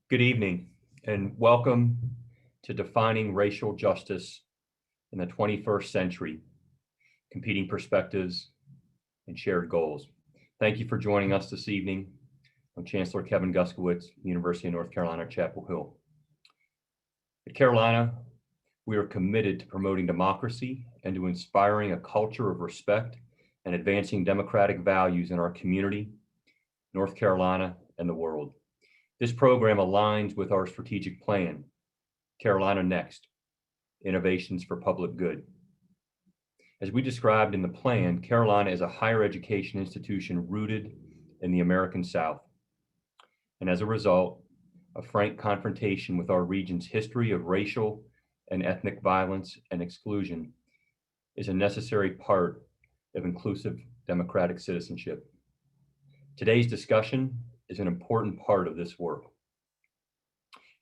Good evening and welcome to Defining Racial Justice in the 21st Century, Competing Perspectives and Shared Goals. Thank you for joining us this evening. I'm Chancellor Kevin Guskowitz, University of North Carolina, Chapel Hill. At Carolina, we are committed to promoting democracy and to inspiring a culture of respect and advancing democratic values in our community, North Carolina, and the world. This program aligns with our strategic plan, Carolina Next, Innovations for Public Good. As we described in the plan, Carolina is a higher education institution rooted in the American South. And as a result, a frank confrontation with our region's history of racial and ethnic violence and exclusion is a necessary part of inclusive democratic citizenship. Today's discussion is an important part of this work.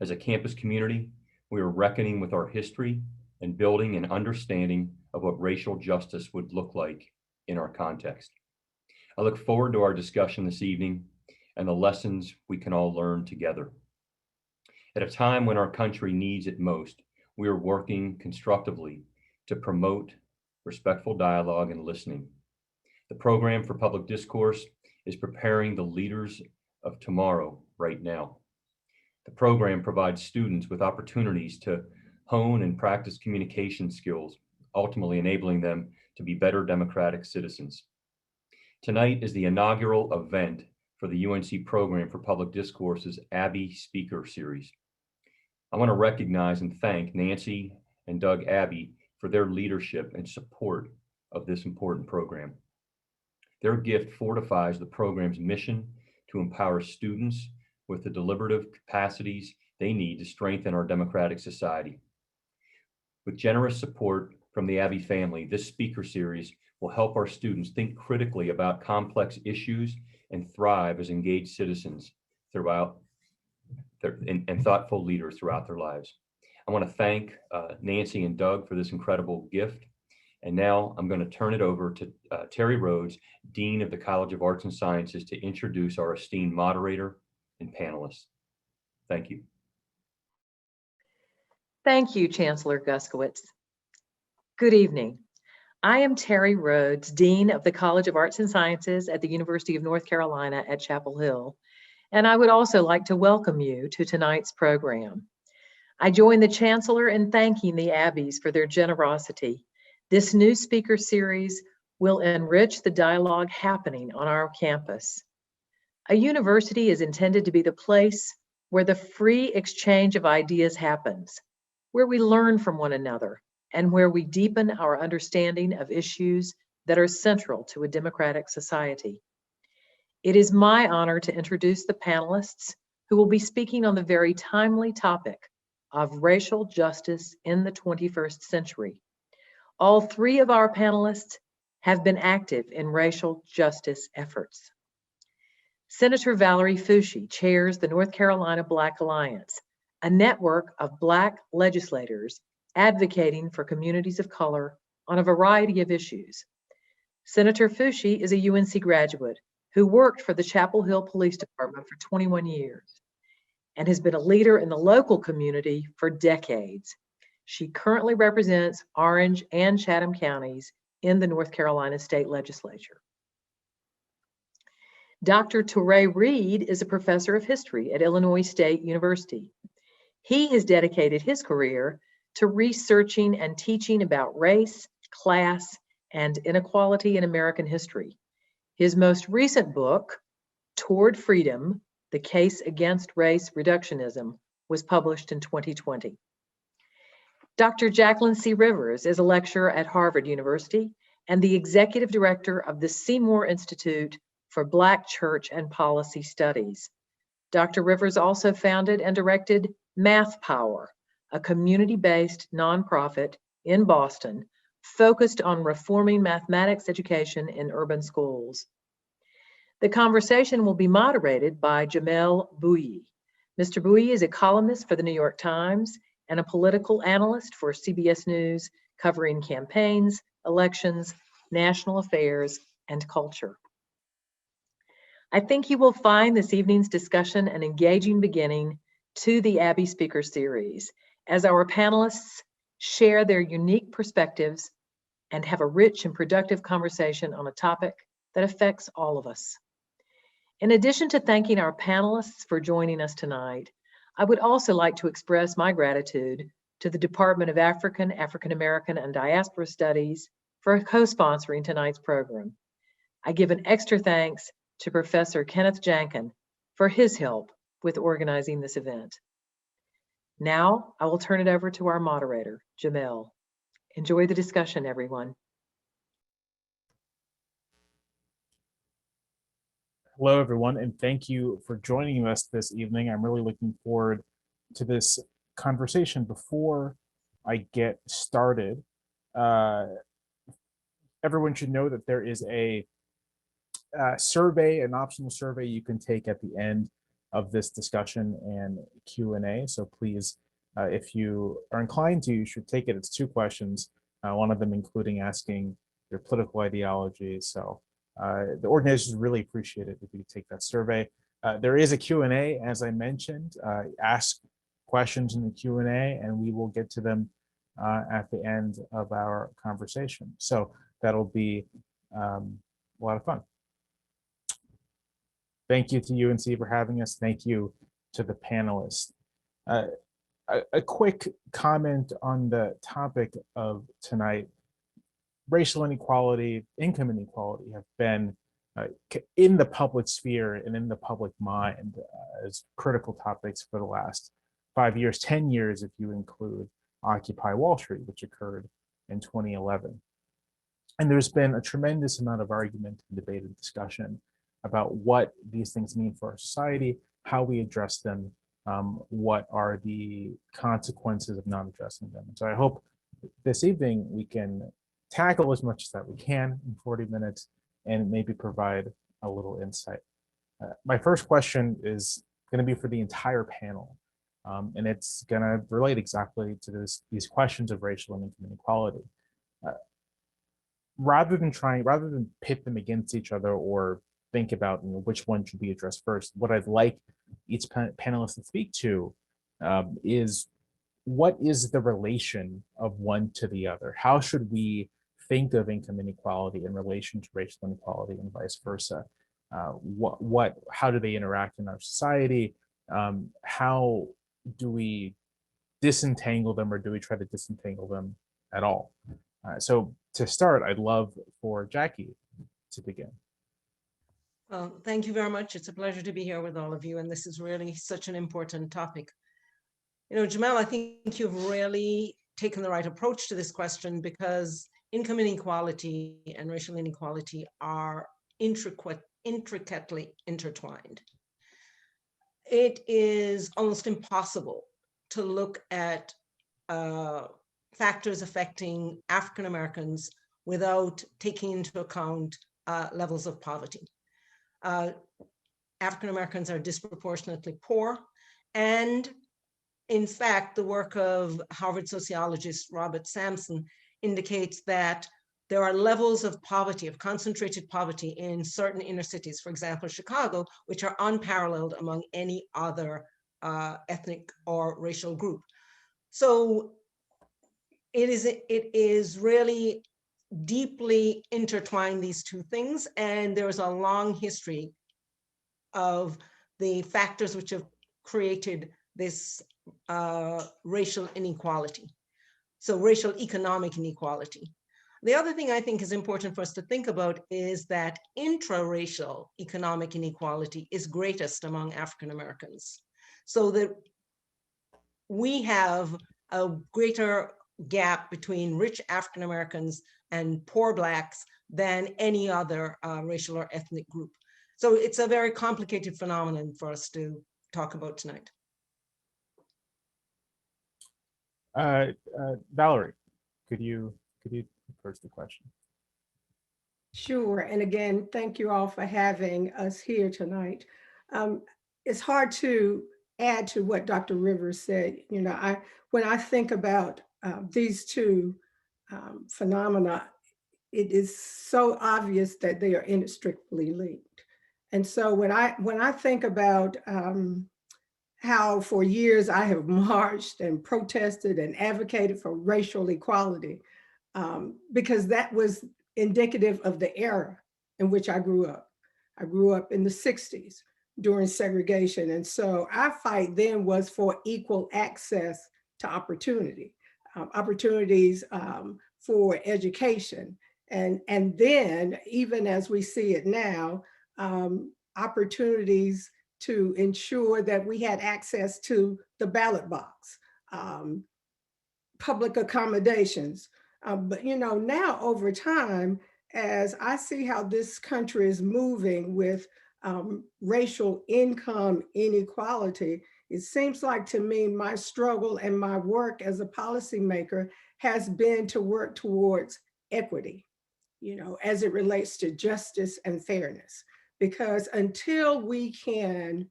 As a campus community, we are reckoning with our history and building an understanding of what racial justice would look like in our context. I look forward to our discussion this evening and the lessons we can all learn together. At a time when our country needs it most, we are working constructively to promote respectful dialogue and listening. The program for public discourse is preparing the leaders of tomorrow right now. The program provides students with opportunities to hone and practice communication skills, ultimately enabling them to be better democratic citizens. Tonight is the inaugural event for the UNC Program for Public Discourse's Abbey Speaker Series. I want to recognize and thank Nancy and Doug Abbey for their leadership and support of this important program. Their gift fortifies the program's mission to empower students with the deliberative capacities they need to strengthen our democratic society. With generous support from the Abbey family, this speaker series will help our students think critically about complex issues and thrive as engaged citizens throughout and thoughtful leaders throughout their lives. I want to thank Nancy and Doug for this incredible gift. And now I'm going to turn it over to Terry Rhodes, Dean of the College of Arts and Sciences, to introduce our esteemed moderator and panelists. Thank you. Thank you, Chancellor Guskowitz. Good evening. I am Terry Rhodes, Dean of the College of Arts and Sciences at the University of North Carolina at Chapel Hill, and I would also like to welcome you to tonight's program. I join the Chancellor in thanking the Abbeys for their generosity. This new speaker series will enrich the dialogue happening on our campus. A university is intended to be the place where the free exchange of ideas happens, where we learn from one another, and where we deepen our understanding of issues that are central to a democratic society. It is my honor to introduce the panelists who will be speaking on the very timely topic of racial justice in the 21st century. All three of our panelists have been active in racial justice efforts. Senator Valerie Fushi chairs the North Carolina Black Alliance, a network of Black legislators advocating for communities of color on a variety of issues. Senator Fushi is a UNC graduate who worked for the Chapel Hill Police Department for 21 years and has been a leader in the local community for decades. She currently represents Orange and Chatham counties in the North Carolina State Legislature. Dr. Touré Reed is a professor of history at Illinois State University. He has dedicated his career to researching and teaching about race, class, and inequality in American history. His most recent book, Toward Freedom: The Case Against Race Reductionism, was published in 2020. Dr. Jacqueline C. Rivers is a lecturer at Harvard University and the executive director of the Seymour Institute for Black Church and Policy Studies. Dr. Rivers also founded and directed Math Power, a community-based nonprofit in Boston focused on reforming mathematics education in urban schools. The conversation will be moderated by Jamelle Bouie. Mr. Bouie is a columnist for the New York Times and a political analyst for CBS News, covering campaigns, elections, national affairs, and culture. I think you will find this evening's discussion an engaging beginning to the Abby Speaker Series as our panelists share their unique perspectives and have a rich and productive conversation on a topic that affects all of us. In addition to thanking our panelists for joining us tonight, I would also like to express my gratitude to the Department of African, African American, and Diaspora Studies for co-sponsoring tonight's program. I give an extra thanks to Professor Kenneth Jankin for his help with organizing this event. Now, I will turn it over to our moderator, Jamelle. Enjoy the discussion, everyone. Hello, everyone, and thank you for joining us this evening. I'm really looking forward to this conversation. Before I get started, everyone should know that there is a survey, an optional survey you can take at the end of this discussion and Q&A. So please, if you are inclined to, you should take it. It's 2 questions, one of them including asking your political ideology. So the organizers really appreciate it if you take that survey. There is a Q&A, as I mentioned. Ask questions in the Q&A and we will get to them at the end of our conversation. So that'll be a lot of fun. Thank you to UNC for having us. Thank you to the panelists. A quick comment on the topic of tonight. Racial inequality, income inequality have been in the public sphere and in the public mind as critical topics for the last 5 years, 10 years if you include Occupy Wall Street, which occurred in 2011. And there's been a tremendous amount of argument and debate and discussion about what these things mean for our society, how we address them, what are the consequences of not addressing them. And so I hope this evening we can tackle as much as that we can in 40 minutes and maybe provide a little insight. My first question is going to be for the entire panel, and it's going to relate exactly to these questions of racial and income inequality. Rather than pit them against each other or think about which one should be addressed first, what I'd like each panelist to speak to is what is the relation of one to the other? How should we think of income inequality in relation to racial inequality and vice versa? How do they interact in our society? How do we disentangle them, or do we try to disentangle them at all? So to start, I'd love for Jackie to begin. Well, thank you very much. It's a pleasure to be here with all of you, and this is really such an important topic. You know, Jamelle, I think you've really taken the right approach to this question, because income inequality and racial inequality are intricately intertwined. It is almost impossible to look at factors affecting African Americans without taking into account levels of poverty. African Americans are disproportionately poor, and in fact, the work of Harvard sociologist Robert Sampson indicates that there are levels of poverty, of concentrated poverty in certain inner cities, for example, Chicago, which are unparalleled among any other ethnic or racial group. So it is really deeply intertwined, these two things, and there is a long history of the factors which have created this racial inequality. So racial economic inequality. The other thing I think is important for us to think about is that intra-racial economic inequality is greatest among African Americans. So that we have a greater gap between rich African Americans and poor Blacks than any other racial or ethnic group. So it's a very complicated phenomenon for us to talk about tonight. Valerie, could you first the question? Sure, and again, thank you all for having us here tonight. It's hard to add to what Dr. Rivers said. You know, when I think about these two phenomena, it is so obvious that they are inextricably linked. And so when I think about how for years I have marched and protested and advocated for racial equality, because that was indicative of the era in which I grew up. I grew up in the 60s during segregation. And so our fight then was for equal access to opportunity, opportunities for education. And then, even as we see it now, opportunities to ensure that we had access to the ballot box, public accommodations. But now over time, as I see how this country is moving with racial income inequality, it seems like to me my struggle and my work as a policymaker has been to work towards equity, as it relates to justice and fairness. Because until we can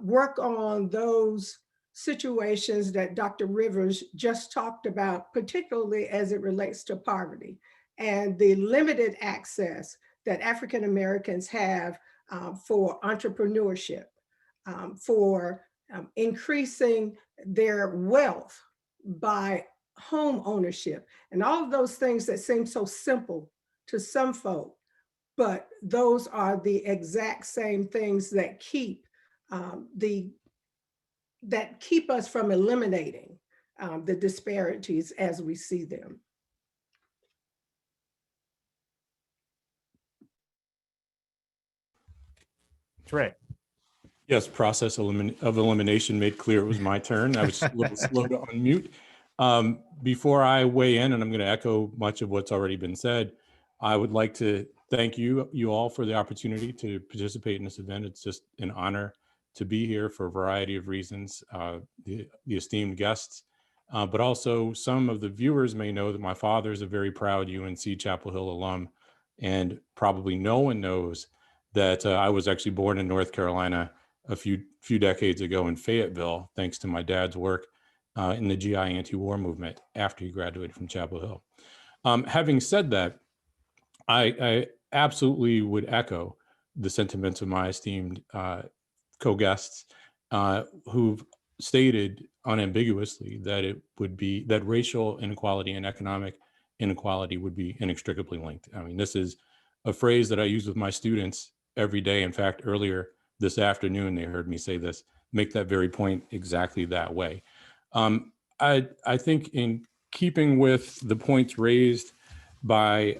work on those situations that Dr. Rivers just talked about, particularly as it relates to poverty and the limited access that African Americans have for entrepreneurship, for increasing their wealth by home ownership, and all of those things that seem so simple to some folk, but those are the exact same things that keep us from eliminating the disparities as we see them. Trey. Yes, process of elimination made clear it was my turn. I was a little slow to unmute. Before I weigh in, and I'm going to echo much of what's already been said, I would like to thank you all for the opportunity to participate in this event. It's just an honor to be here for a variety of reasons, the esteemed guests, but also some of the viewers may know that my father is a very proud UNC-Chapel Hill alum, and probably no one knows that I was actually born in North Carolina a few decades ago in Fayetteville, thanks to my dad's work in the GI anti-war movement after he graduated from Chapel Hill. Having said that, I absolutely would echo the sentiments of my esteemed co-guests who've stated unambiguously that racial inequality and economic inequality would be inextricably linked. I mean, this is a phrase that I use with my students every day. In fact, earlier this afternoon, they heard me say this, make that very point exactly that way. I think in keeping with the points raised by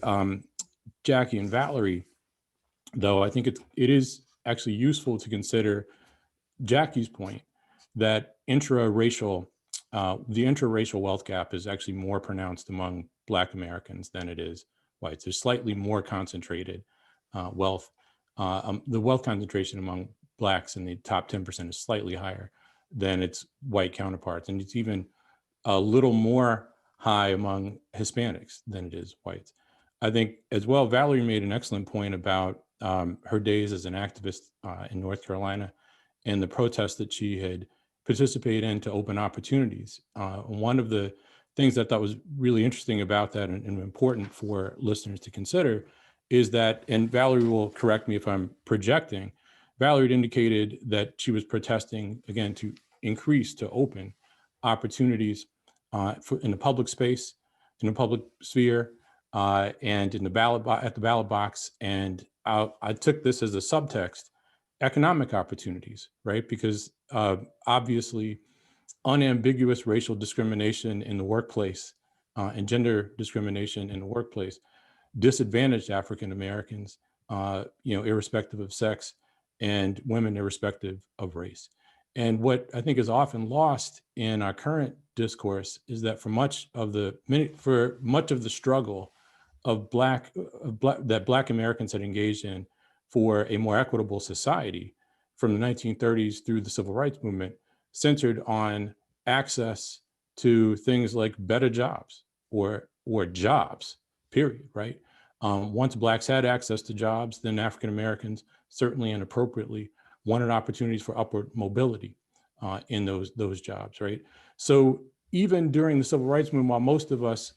Jackie and Valerie, though, I think it is actually useful to consider Jackie's point that the intra-racial wealth gap is actually more pronounced among Black Americans than it is whites. There's slightly more concentrated wealth. The wealth concentration among Blacks in the top 10% is slightly higher than its white counterparts. And it's even a little more high among Hispanics than it is whites. I think as well, Valerie made an excellent point about her days as an activist in North Carolina and the protests that she had participated in to open opportunities. One of the things that I thought was really interesting about that and important for listeners to consider is that, and Valerie will correct me if I'm projecting, Valerie indicated that she was protesting, again, to open opportunities in the public space, in the public sphere, and in the at the ballot box. And I took this as a subtext, economic opportunities, right? Because obviously unambiguous racial discrimination in the workplace and gender discrimination in the workplace disadvantaged African Americans, irrespective of sex, and women irrespective of race. And what I think is often lost in our current discourse is that for much of the struggle that Black Americans had engaged in for a more equitable society from the 1930s through the Civil Rights Movement, centered on access to things like better jobs or jobs, period, right? Once Blacks had access to jobs, then African Americans, certainly and appropriately, wanted opportunities for upward mobility in those jobs, right? So even during the Civil Rights Movement, while most of us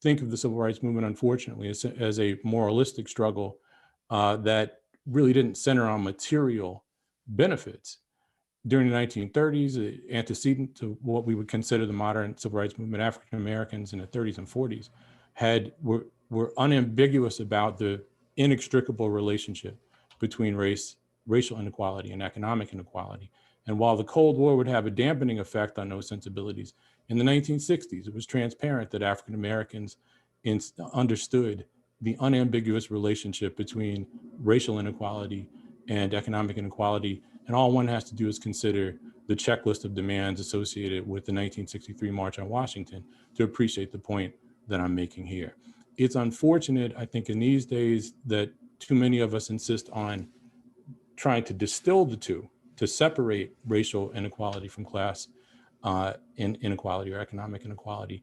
think of the Civil Rights Movement, unfortunately, as a moralistic struggle that really didn't center on material benefits, During the 1930s, antecedent to what we would consider the modern civil rights movement, African Americans in the 30s and 40s were unambiguous about the inextricable relationship between racial inequality and economic inequality. And while the Cold War would have a dampening effect on those sensibilities, in the 1960s, it was transparent that African Americans understood the unambiguous relationship between racial inequality and economic inequality. And all one has to do is consider the checklist of demands associated with the 1963 March on Washington to appreciate the point that I'm making here. It's unfortunate, I think, in these days that too many of us insist on trying to distill the two, to separate racial inequality from class inequality or economic inequality.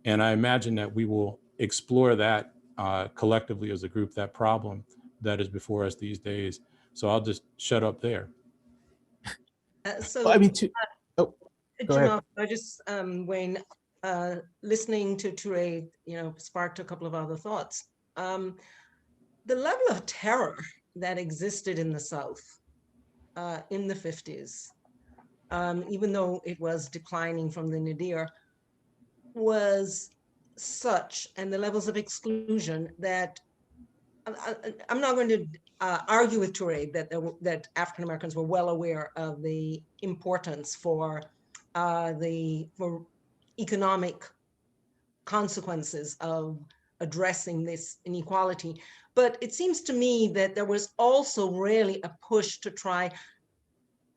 And I imagine that we will explore that collectively as a group, that problem that is before us these days. So I'll just shut up there. So, Well, I mean, go ahead. Jamelle, I just, Wayne, listening to Touré, sparked a couple of other thoughts. The level of terror that existed in the South in the 50s, even though it was declining from the nadir, was such, and the levels of exclusion that I'm not going to argue with Touré that African Americans were well aware of the importance for economic consequences of addressing this inequality. But it seems to me that there was also really a push to try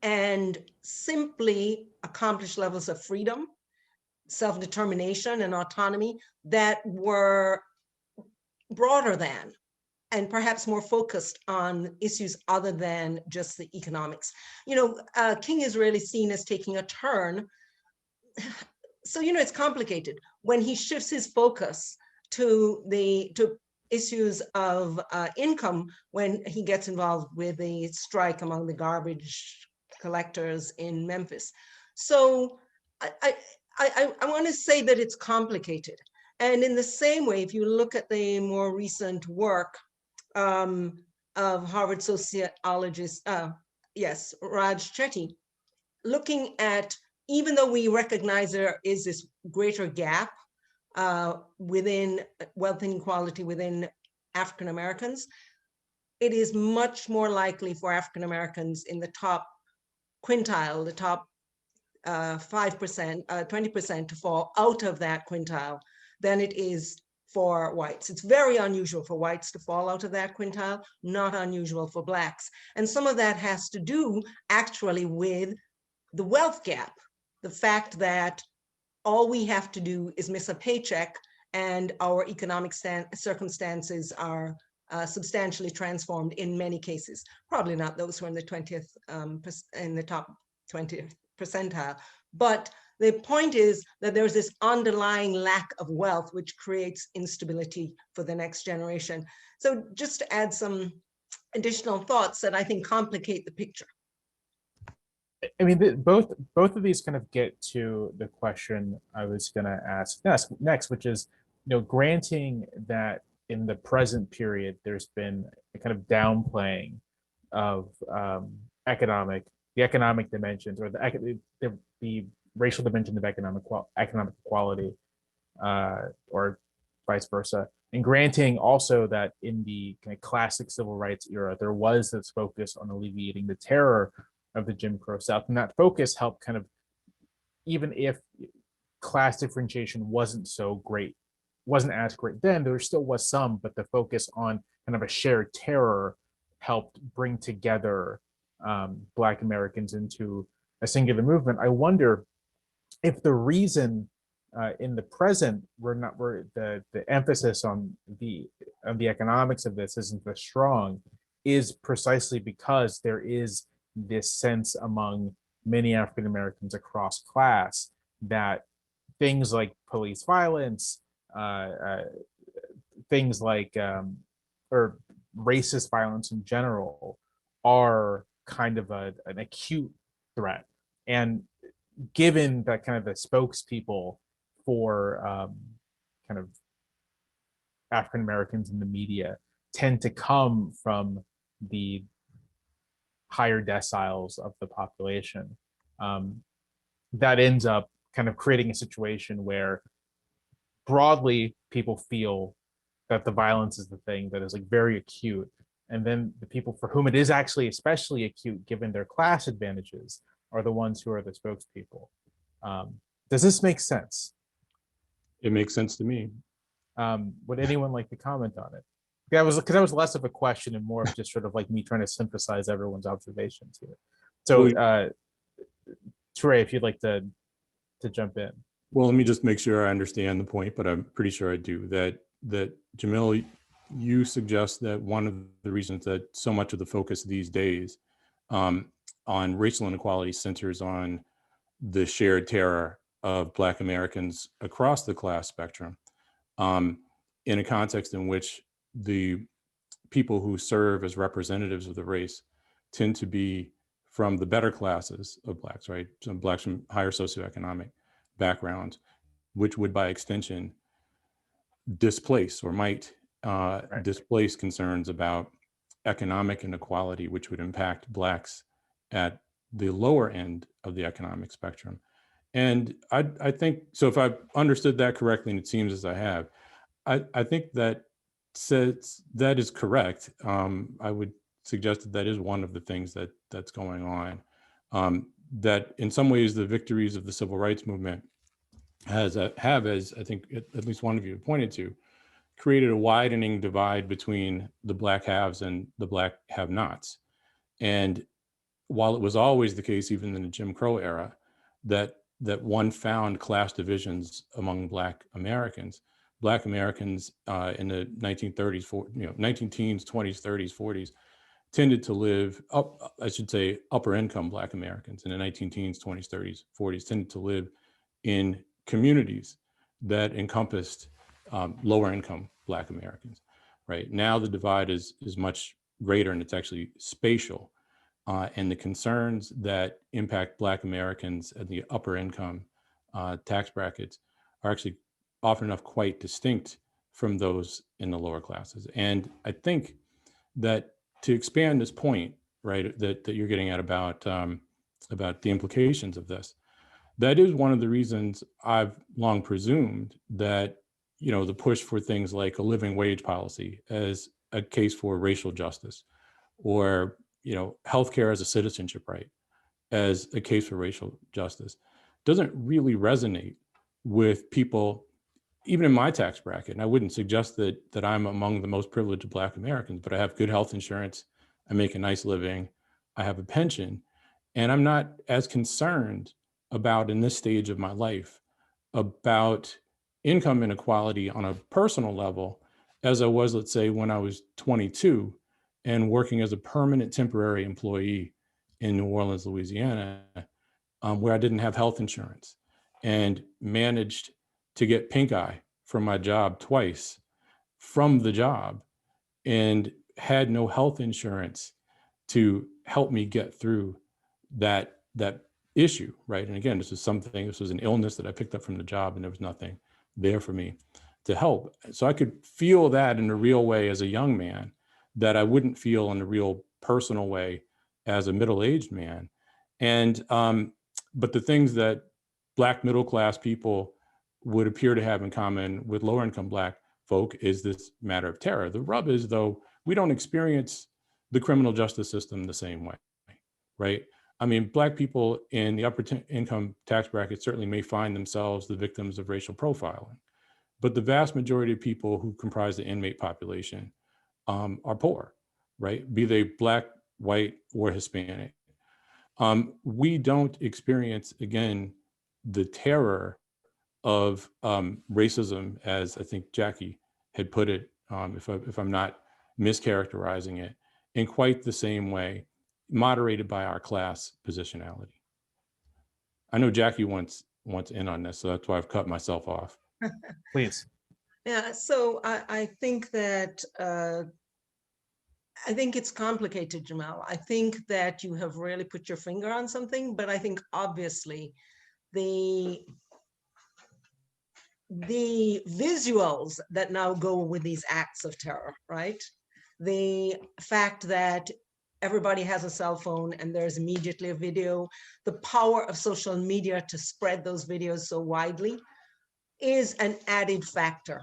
and simply accomplish levels of freedom, self-determination, and autonomy that were broader than, and perhaps more focused on issues other than just the economics. King is really seen as taking a turn. So, it's complicated. When he shifts his focus to issues of income, when he gets involved with the strike among the garbage collectors in Memphis. So I want to say that it's complicated. And in the same way, if you look at the more recent work of Harvard sociologist, Raj Chetty, looking at, even though we recognize there is this greater gap within wealth inequality within African Americans, it is much more likely for African Americans in the top quintile, the top 5%, 20% to fall out of that quintile than it is for whites. It's very unusual for whites to fall out of that quintile, not unusual for Blacks. And some of that has to do actually with the wealth gap, the fact that all we have to do is miss a paycheck and our economic circumstances are substantially transformed in many cases. Probably not those who are in the in the top 20th percentile. But the point is that there's this underlying lack of wealth, which creates instability for the next generation. So just to add some additional thoughts that I think complicate the picture. I mean, both of these kind of get to the question I was going to ask next, which is, granting that in the present period, there's been a kind of downplaying of the economic dimensions, or the racial dimension of economic equality, or vice versa. And granting also that in the kind of classic civil rights era, there was this focus on alleviating the terror of the Jim Crow South. And that focus helped kind of, even if class differentiation wasn't as great then, there still was some, but the focus on kind of a shared terror helped bring together Black Americans into a singular movement. I wonder if the reason in the present the emphasis on the economics of this isn't as strong is precisely because there is this sense among many African Americans across class that things like police violence, things like or racist violence in general are kind of an acute threat. And given that kind of the spokespeople for kind of African Americans in the media tend to come from the higher deciles of the population, that ends up kind of creating a situation where broadly people feel that the violence is the thing that is like very acute. And then the people for whom it is actually especially acute, given their class advantages, are the ones who are the spokespeople. Does this make sense? It makes sense to me. Would anyone like to comment on it? That was less of a question and more of just sort of like me trying to synthesize everyone's observations here. So, Trey, if you'd like to jump in. Well, let me just make sure I understand the point, but I'm pretty sure I do. That Jamelle, you suggest that one of the reasons that so much of the focus these days on racial inequality centers on the shared terror of Black Americans across the class spectrum, in a context in which the people who serve as representatives of the race tend to be from the better classes of Blacks, right? So Blacks from higher socioeconomic backgrounds, which would by extension displace or might displace concerns about economic inequality, which would impact Blacks at the lower end of the economic spectrum. And I think, so if I've understood that correctly, and it seems as I have, I think that says that is correct. I would suggest that is one of the things that's going on. That in some ways the victories of the civil rights movement have, as I think at least one of you pointed to, created a widening divide between the Black haves and the Black have-nots. And while it was always the case, even in the Jim Crow era, that one found class divisions among Black Americans in the 1930s, 19-teens, 20s, 30s, 40s, tended to live upper income Black Americans in the 19-teens, 20s, 30s, 40s tended to live in communities that encompassed lower income Black Americans. Right now, the divide is much greater, and it's actually spatial. And the concerns that impact Black Americans at the upper income tax brackets are actually often enough quite distinct from those in the lower classes. And I think that to expand this point, right, that you're getting at about the implications of this, that is one of the reasons I've long presumed that, the push for things like a living wage policy as a case for racial justice, or healthcare as a citizenship right as a case for racial justice, doesn't really resonate with people, even in my tax bracket. And I wouldn't suggest that I'm among the most privileged Black Americans, but I have good health insurance, I make a nice living, I have a pension, and I'm not as concerned about, in this stage of my life, about income inequality on a personal level as I was, let's say, when I was 22 and working as a permanent temporary employee in New Orleans, Louisiana, where I didn't have health insurance and managed to get pink eye from my job twice from the job and had no health insurance to help me get through that issue, right? And again, this was an illness that I picked up from the job, and there was nothing there for me to help. So I could feel that in a real way as a young man that I wouldn't feel in a real personal way as a middle-aged man. And but the things that Black middle-class people would appear to have in common with lower-income Black folk is this matter of terror. The rub is, though, we don't experience the criminal justice system the same way, right? I mean, Black people in the upper income tax bracket certainly may find themselves the victims of racial profiling, but the vast majority of people who comprise the inmate population are poor, right? Be they Black, white, or Hispanic. We don't experience, again, the terror of racism, as I think Jackie had put it, if I'm not mischaracterizing it, in quite the same way, moderated by our class positionality. I know Jackie wants in on this, so that's why I've cut myself off. Please. Yeah, so I think that, I think it's complicated, Jamelle. I think that you have really put your finger on something, but I think obviously the visuals that now go with these acts of terror, right? The fact that everybody has a cell phone and there's immediately a video. The power of social media to spread those videos so widely is an added factor,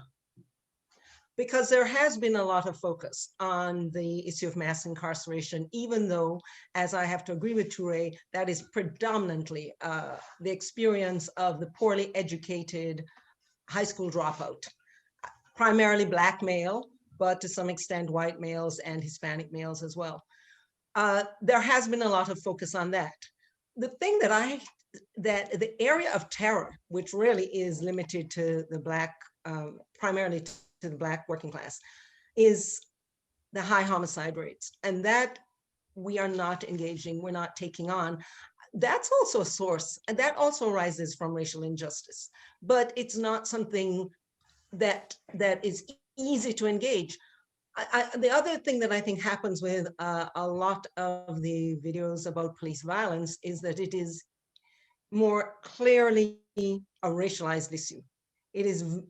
because there has been a lot of focus on the issue of mass incarceration, even though, as I have to agree with Toure, that is predominantly the experience of the poorly educated high school dropout, primarily Black male, but to some extent white males and Hispanic males as well. There has been a lot of focus on that. The thing that the area of terror, which really is limited to the Black, primarily to the Black working class, is the high homicide rates. And that we are not engaging, we're not taking on. That's also a source, and that also arises from racial injustice, but it's not something that is easy to engage. The other thing that I think happens with a lot of the videos about police violence is that it is more clearly a racialized issue. It is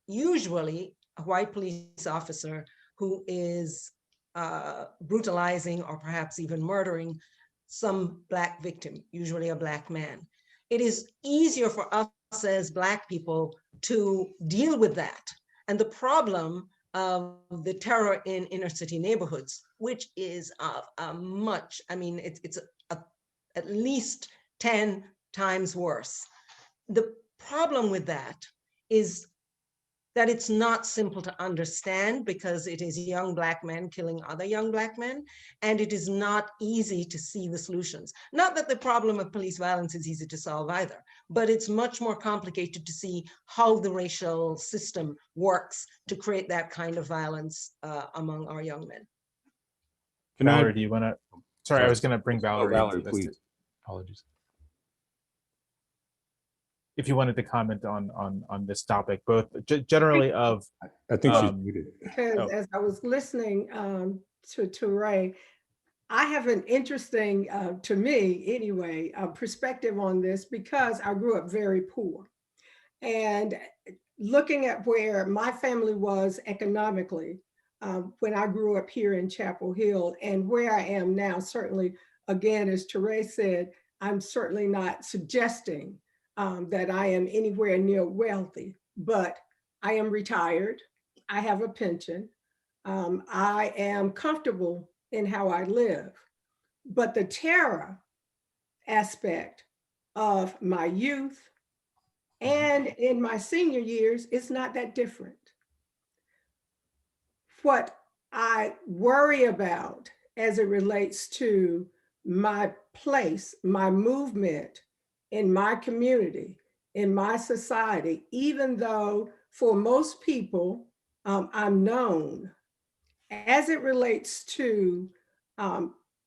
usually a white police officer who is brutalizing or perhaps even murdering some Black victim, usually a Black man. It is easier for us as Black people to deal with that. And the problem of the terror in inner city neighborhoods, which is much, I mean, it's at least 10 times worse. The problem with that is that it's not simple to understand, because it is young Black men killing other young Black men, and it is not easy to see the solutions. Not that the problem of police violence is easy to solve either, but it's much more complicated to see how the racial system works to create that kind of violence among our young men. Valerie, do you want to? Sorry, I was going to bring Valerie. Valerie, into this. please. Apologies. If you wanted to comment on this topic, both generally of. I think she's muted. Because as I was listening to Ray, I have an interesting, to me anyway, perspective on this, because I grew up very poor. And looking at where my family was economically when I grew up here in Chapel Hill, and where I am now, certainly, again, as Toure said, I'm certainly not suggesting that I am anywhere near wealthy, but I am retired. I have a pension. I am comfortable in how I live. But the terror aspect of my youth and in my senior years is not that different. What I worry about as it relates to my place, my movement in my community, in my society, even though for most people I'm known, as it relates to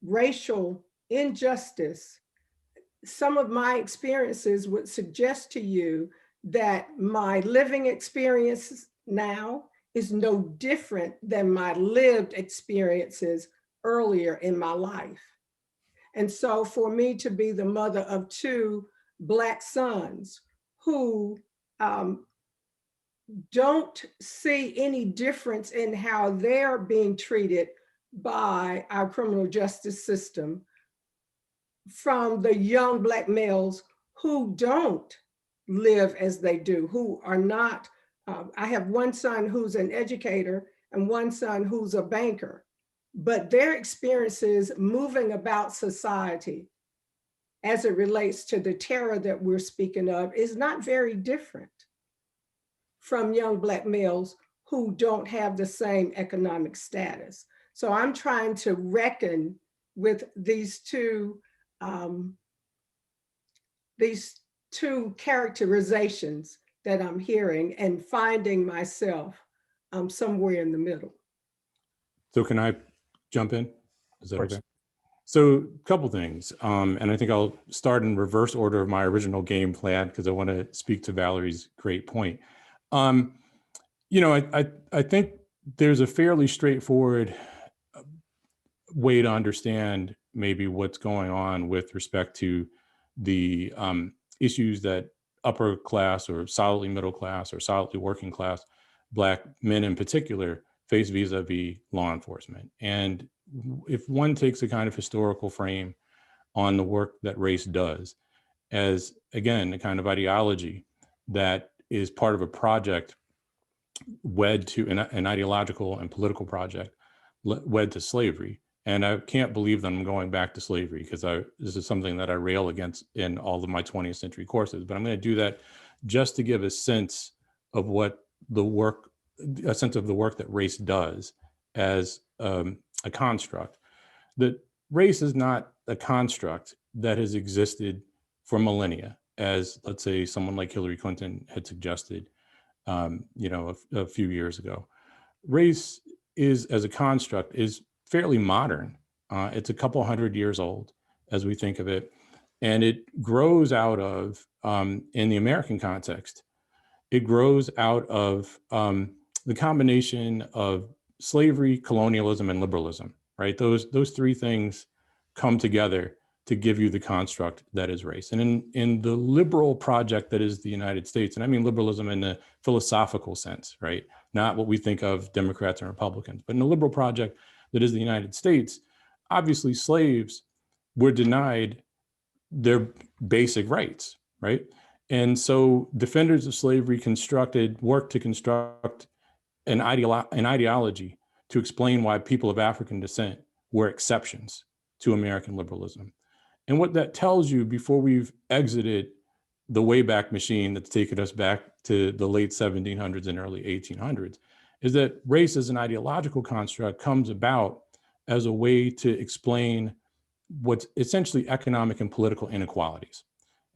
racial injustice, some of my experiences would suggest to you that my living experience now is no different than my lived experiences earlier in my life. And so for me to be the mother of two Black sons who don't see any difference in how they're being treated by our criminal justice system from the young Black males who don't live as they do, who are not, I have one son who's an educator and one son who's a banker, but their experiences moving about society as it relates to the terror that we're speaking of is not very different from young Black males who don't have the same economic status. So I'm trying to reckon with these two characterizations that I'm hearing and finding myself somewhere in the middle. So can I jump in? Is that okay? So a couple things, and I think I'll start in reverse order of my original game plan, because I want to speak to Valerie's great point. You know, I think there's a fairly straightforward way to understand maybe what's going on with respect to the issues that upper class or solidly middle class or solidly working class Black men in particular face vis-a-vis law enforcement. And if one takes a kind of historical frame on the work that race does as, again, a kind of ideology that is part of a project wed to an ideological and political project wed to slavery. And I can't believe that I'm going back to slavery, because this is something that I rail against in all of my 20th century courses. But I'm going to do that just to give a sense of what the work that race does as a construct. That race is not a construct that has existed for millennia, as, let's say, someone like Hillary Clinton had suggested, a few years ago. Race is, as a construct, is fairly modern. It's a couple hundred years old as we think of it. And it grows out of, in the American context, it grows out of the combination of slavery, colonialism, and liberalism, right? Those three things come together to give you the construct that is race. And in the liberal project that is the United States, and I mean liberalism in the philosophical sense, right? Not what we think of Democrats and Republicans, but in the liberal project that is the United States, obviously slaves were denied their basic rights, right? And so defenders of slavery worked to construct an ideology to explain why people of African descent were exceptions to American liberalism. And what that tells you, before we've exited the Wayback Machine that's taken us back to the late 1700s and early 1800s, is that race as an ideological construct comes about as a way to explain what's essentially economic and political inequalities.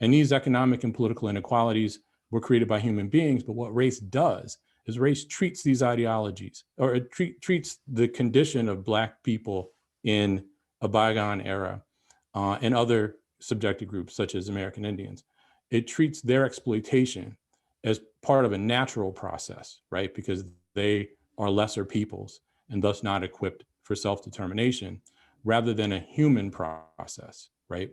And these economic and political inequalities were created by human beings, but what race does is race treats these ideologies, or it treats the condition of Black people in a bygone era and other subjected groups such as American Indians. It treats their exploitation as part of a natural process, right? Because they are lesser peoples and thus not equipped for self-determination, rather than a human process, right?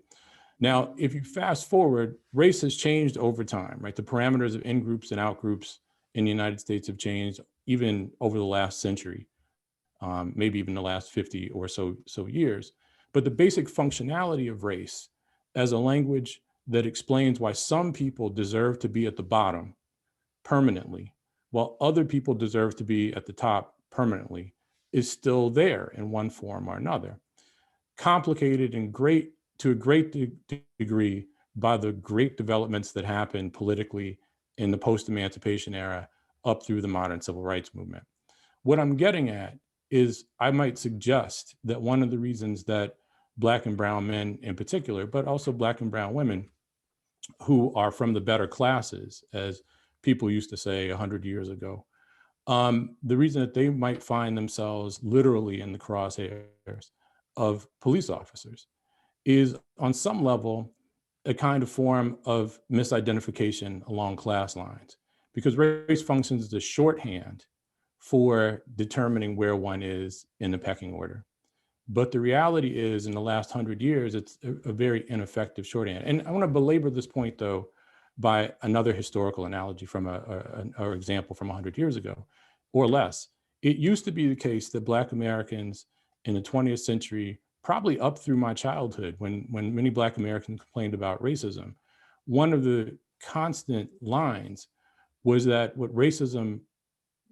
Now, if you fast forward, race has changed over time, right? The parameters of in-groups and out-groups in the United States have changed even over the last century, maybe even the last 50 or so years. But the basic functionality of race as a language that explains why some people deserve to be at the bottom permanently, while other people deserve to be at the top permanently, is still there in one form or another. Complicated and to a great degree by the great developments that happened politically in the post-emancipation era up through the modern civil rights movement. What I'm getting at is, I might suggest that one of the reasons that Black and brown men in particular, but also Black and brown women who are from the better classes, as people used to say 100 years ago, the reason that they might find themselves literally in the crosshairs of police officers is, on some level, a kind of form of misidentification along class lines, because race functions as a shorthand for determining where one is in the pecking order. But the reality is, in the last 100 years, it's a very ineffective shorthand. And I want to belabor this point, though, by another historical analogy from or example from 100 years ago or less. It used to be the case that Black Americans in the 20th century, probably up through my childhood, when many Black Americans complained about racism, one of the constant lines was that what racism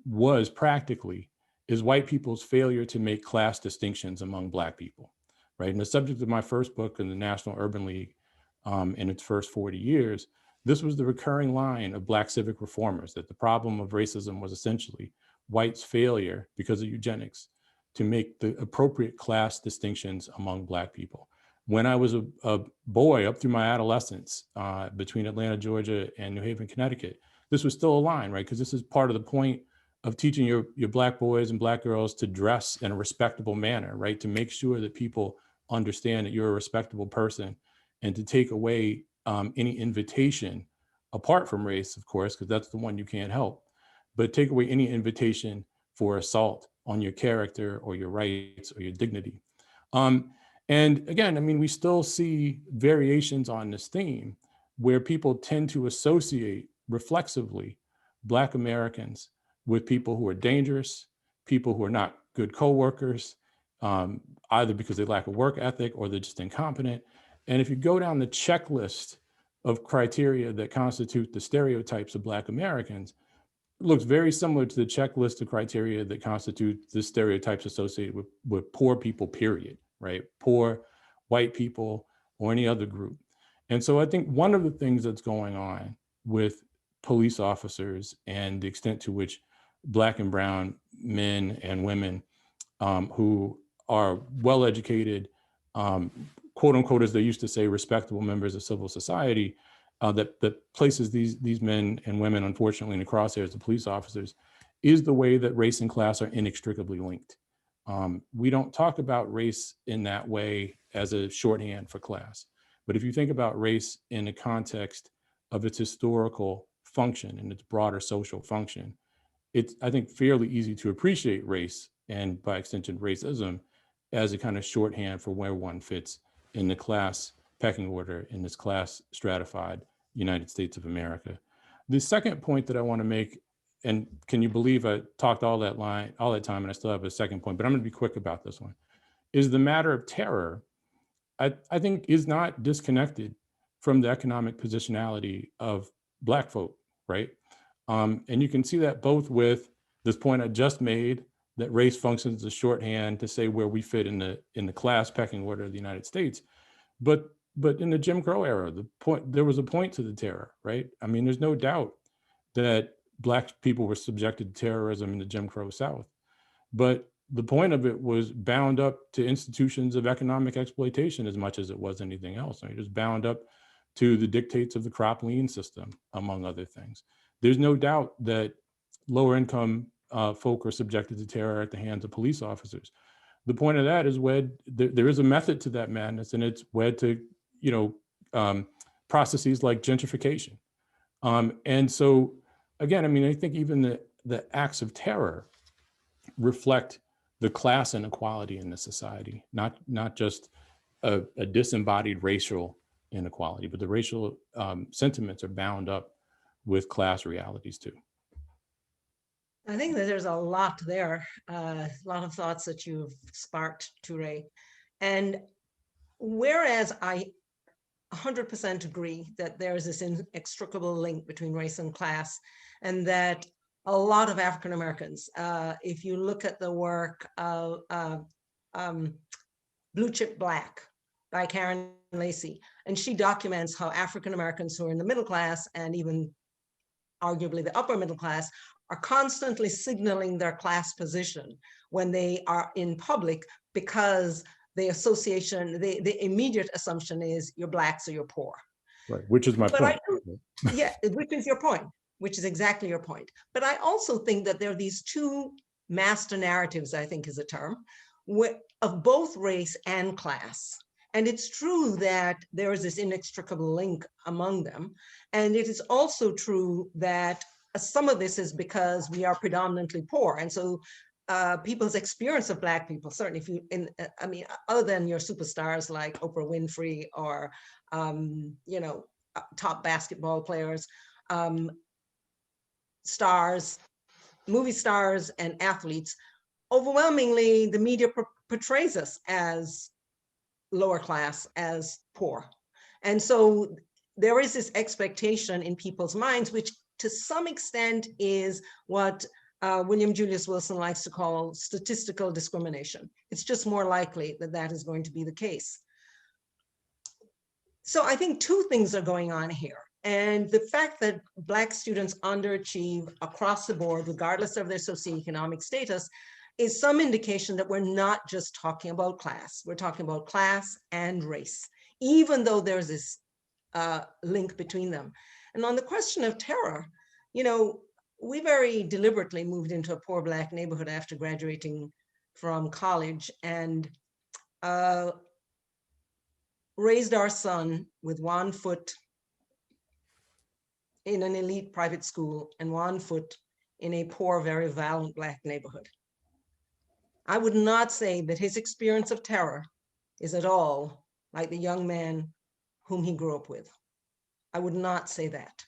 was practically is white people's failure to make class distinctions among Black people, right? And the subject of my first book in the National Urban League in its first 40 years, this was the recurring line of Black civic reformers, that the problem of racism was essentially whites' failure, because of eugenics, to make the appropriate class distinctions among Black people. When I was a boy up through my adolescence, between Atlanta, Georgia and New Haven, Connecticut, this was still a line, right? Because this is part of the point of teaching your Black boys and Black girls to dress in a respectable manner, right? To make sure that people understand that you're a respectable person, and to take away any invitation, apart from race, of course, because that's the one you can't help, but take away any invitation for assault on your character or your rights or your dignity. And again, I mean, we still see variations on this theme where people tend to associate reflexively Black Americans with people who are dangerous, people who are not good coworkers, either because they lack a work ethic or they're just incompetent. And if you go down the checklist of criteria that constitute the stereotypes of Black Americans, it looks very similar to the checklist of criteria that constitute the stereotypes associated with poor people, period, right? Poor white people or any other group. And so I think one of the things that's going on with police officers and the extent to which Black and brown men and women who are well-educated, quote unquote, as they used to say, respectable members of civil society, that places these men and women, unfortunately, in the crosshairs of police officers, is the way that race and class are inextricably linked. We don't talk about race in that way as a shorthand for class. But if you think about race in the context of its historical function and its broader social function, it's, I think, fairly easy to appreciate race, and by extension, racism, as a kind of shorthand for where one fits in the class pecking order in this class stratified United States of America. The second point that I want to make, and can you believe I talked all that time and I still have a second point, but I'm going to be quick about this one, is the matter of terror, I think is not disconnected from the economic positionality of Black folk, right? And you can see that both with this point I just made, that race functions as a shorthand to say where we fit in the class pecking order of the United States. But in the Jim Crow era, there was a point to the terror, right? I mean, there's no doubt that Black people were subjected to terrorism in the Jim Crow South. But the point of it was bound up to institutions of economic exploitation as much as it was anything else. I mean, it was bound up to the dictates of the crop lien system, among other things. There's no doubt that lower income folk are subjected to terror at the hands of police officers. The point of that is there is a method to that madness, and it's wed to, processes like gentrification. And so, again, I mean, I think even the acts of terror reflect the class inequality in the society, not just a disembodied racial inequality, but the racial sentiments are bound up with class realities too. I think that there's a lot there, a lot of thoughts that you've sparked, Toure. And whereas I 100% agree that there is this inextricable link between race and class, and that a lot of African Americans, if you look at the work of Blue Chip Black by Karen Lacey, and she documents how African Americans who are in the middle class and even arguably the upper middle class are constantly signaling their class position when they are in public, because the association, the immediate assumption is you're Black, so you're poor. Right, which is my point. Yeah, which is your point, which is exactly your point. But I also think that there are these two master narratives, I think is a term, of both race and class. And it's true that there is this inextricable link among them. And it is also true that some of this is because we are predominantly poor. And so people's experience of Black people, certainly if you, I mean, other than your superstars like Oprah Winfrey or, top basketball players, stars, movie stars and athletes, overwhelmingly the media portrays us as lower class, as poor. And so there is this expectation in people's minds, which to some extent is what William Julius Wilson likes to call statistical discrimination. It's just more likely that that is going to be the case. So I think two things are going on here. And the fact that Black students underachieve across the board, regardless of their socioeconomic status, is some indication that we're not just talking about class. We're talking about class and race, even though there's this link between them. And on the question of terror, we very deliberately moved into a poor Black neighborhood after graduating from college, and raised our son with 1 foot in an elite private school and 1 foot in a poor, very violent Black neighborhood. I would not say that his experience of terror is at all like the young man whom he grew up with. I would not say that.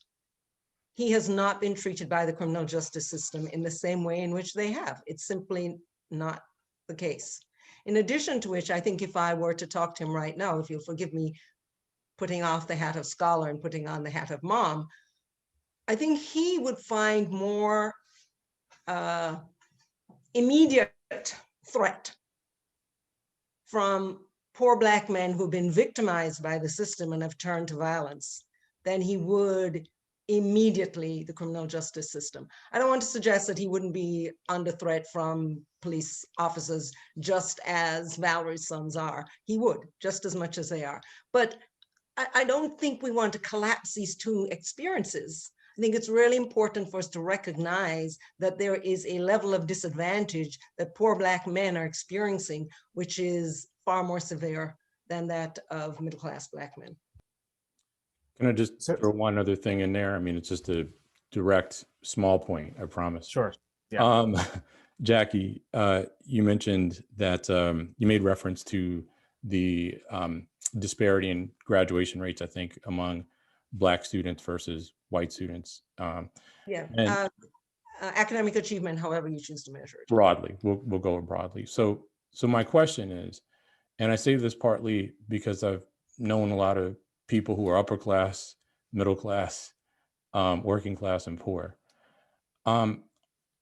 He has not been treated by the criminal justice system in the same way in which they have. It's simply not the case. In addition to which, I think if I were to talk to him right now, if you'll forgive me putting off the hat of scholar and putting on the hat of mom, I think he would find more immediate threat from poor Black men who've been victimized by the system and have turned to violence than he would immediately the criminal justice system. I don't want to suggest that he wouldn't be under threat from police officers just as Valerie's sons are. He would, just as much as they are. But I don't think we want to collapse these two experiences. I think it's really important for us to recognize that there is a level of disadvantage that poor Black men are experiencing, which is far more severe than that of middle-class Black men. Can I just throw one other thing in there? I mean, it's just a direct small point, I promise. Sure. Yeah. Jackie, you mentioned that you made reference to the disparity in graduation rates, I think, among Black students versus white students. Academic achievement, however you choose to measure it. Broadly, we'll go broadly. So my question is, and I say this partly because I've known a lot of people who are upper class, middle class, working class, and poor.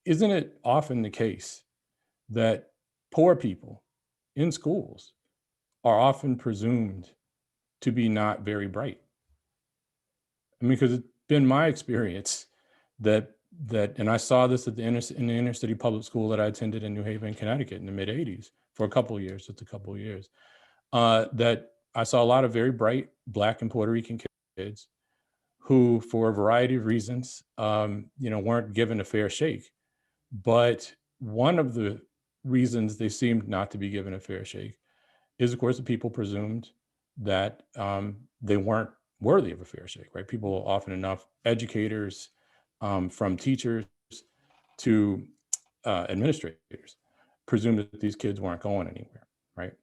Isn't it often the case that poor people in schools are often presumed to be not very bright? I mean, because it's been my experience that, and I saw this in the inner city public school that I attended in New Haven, Connecticut in the mid 80s for a couple of years, that I saw a lot of very bright Black and Puerto Rican kids who, for a variety of reasons, weren't given a fair shake. But one of the reasons they seemed not to be given a fair shake is, of course, that people presumed that they weren't worthy of a fair shake, right? People, often enough, educators, from teachers to administrators, presumed that these kids weren't going anywhere, right?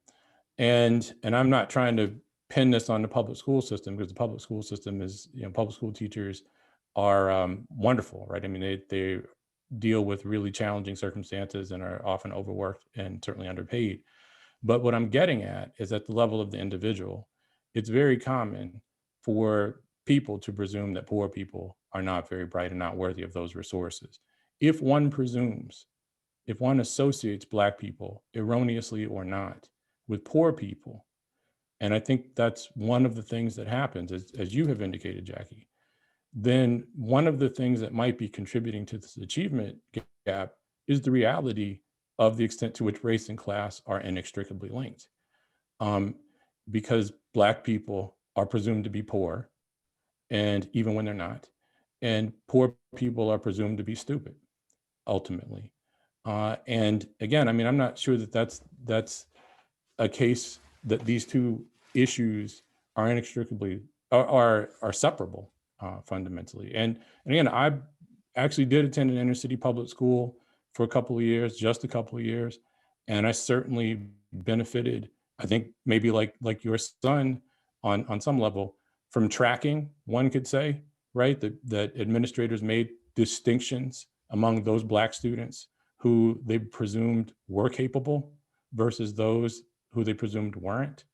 And I'm not trying to pin this on the public school system, because the public school system is, public school teachers are wonderful, right? I mean, they deal with really challenging circumstances and are often overworked and certainly underpaid. But what I'm getting at is, at the level of the individual, it's very common for people to presume that poor people are not very bright and not worthy of those resources. If one associates Black people, erroneously or not, with poor people, and I think that's one of the things that happens, as you have indicated, Jackie, then one of the things that might be contributing to this achievement gap is the reality of the extent to which race and class are inextricably linked. Because Black people are presumed to be poor, and even when they're not, and poor people are presumed to be stupid, ultimately. And again, I mean, I'm not sure that that's a case that these two issues are inextricably are separable, fundamentally. And again, I actually did attend an inner city public school for a couple of years, just a couple of years, and I certainly benefited, I think maybe like your son on some level, from tracking, one could say, right, that administrators made distinctions among those Black students who they presumed were capable versus those who they presumed weren't.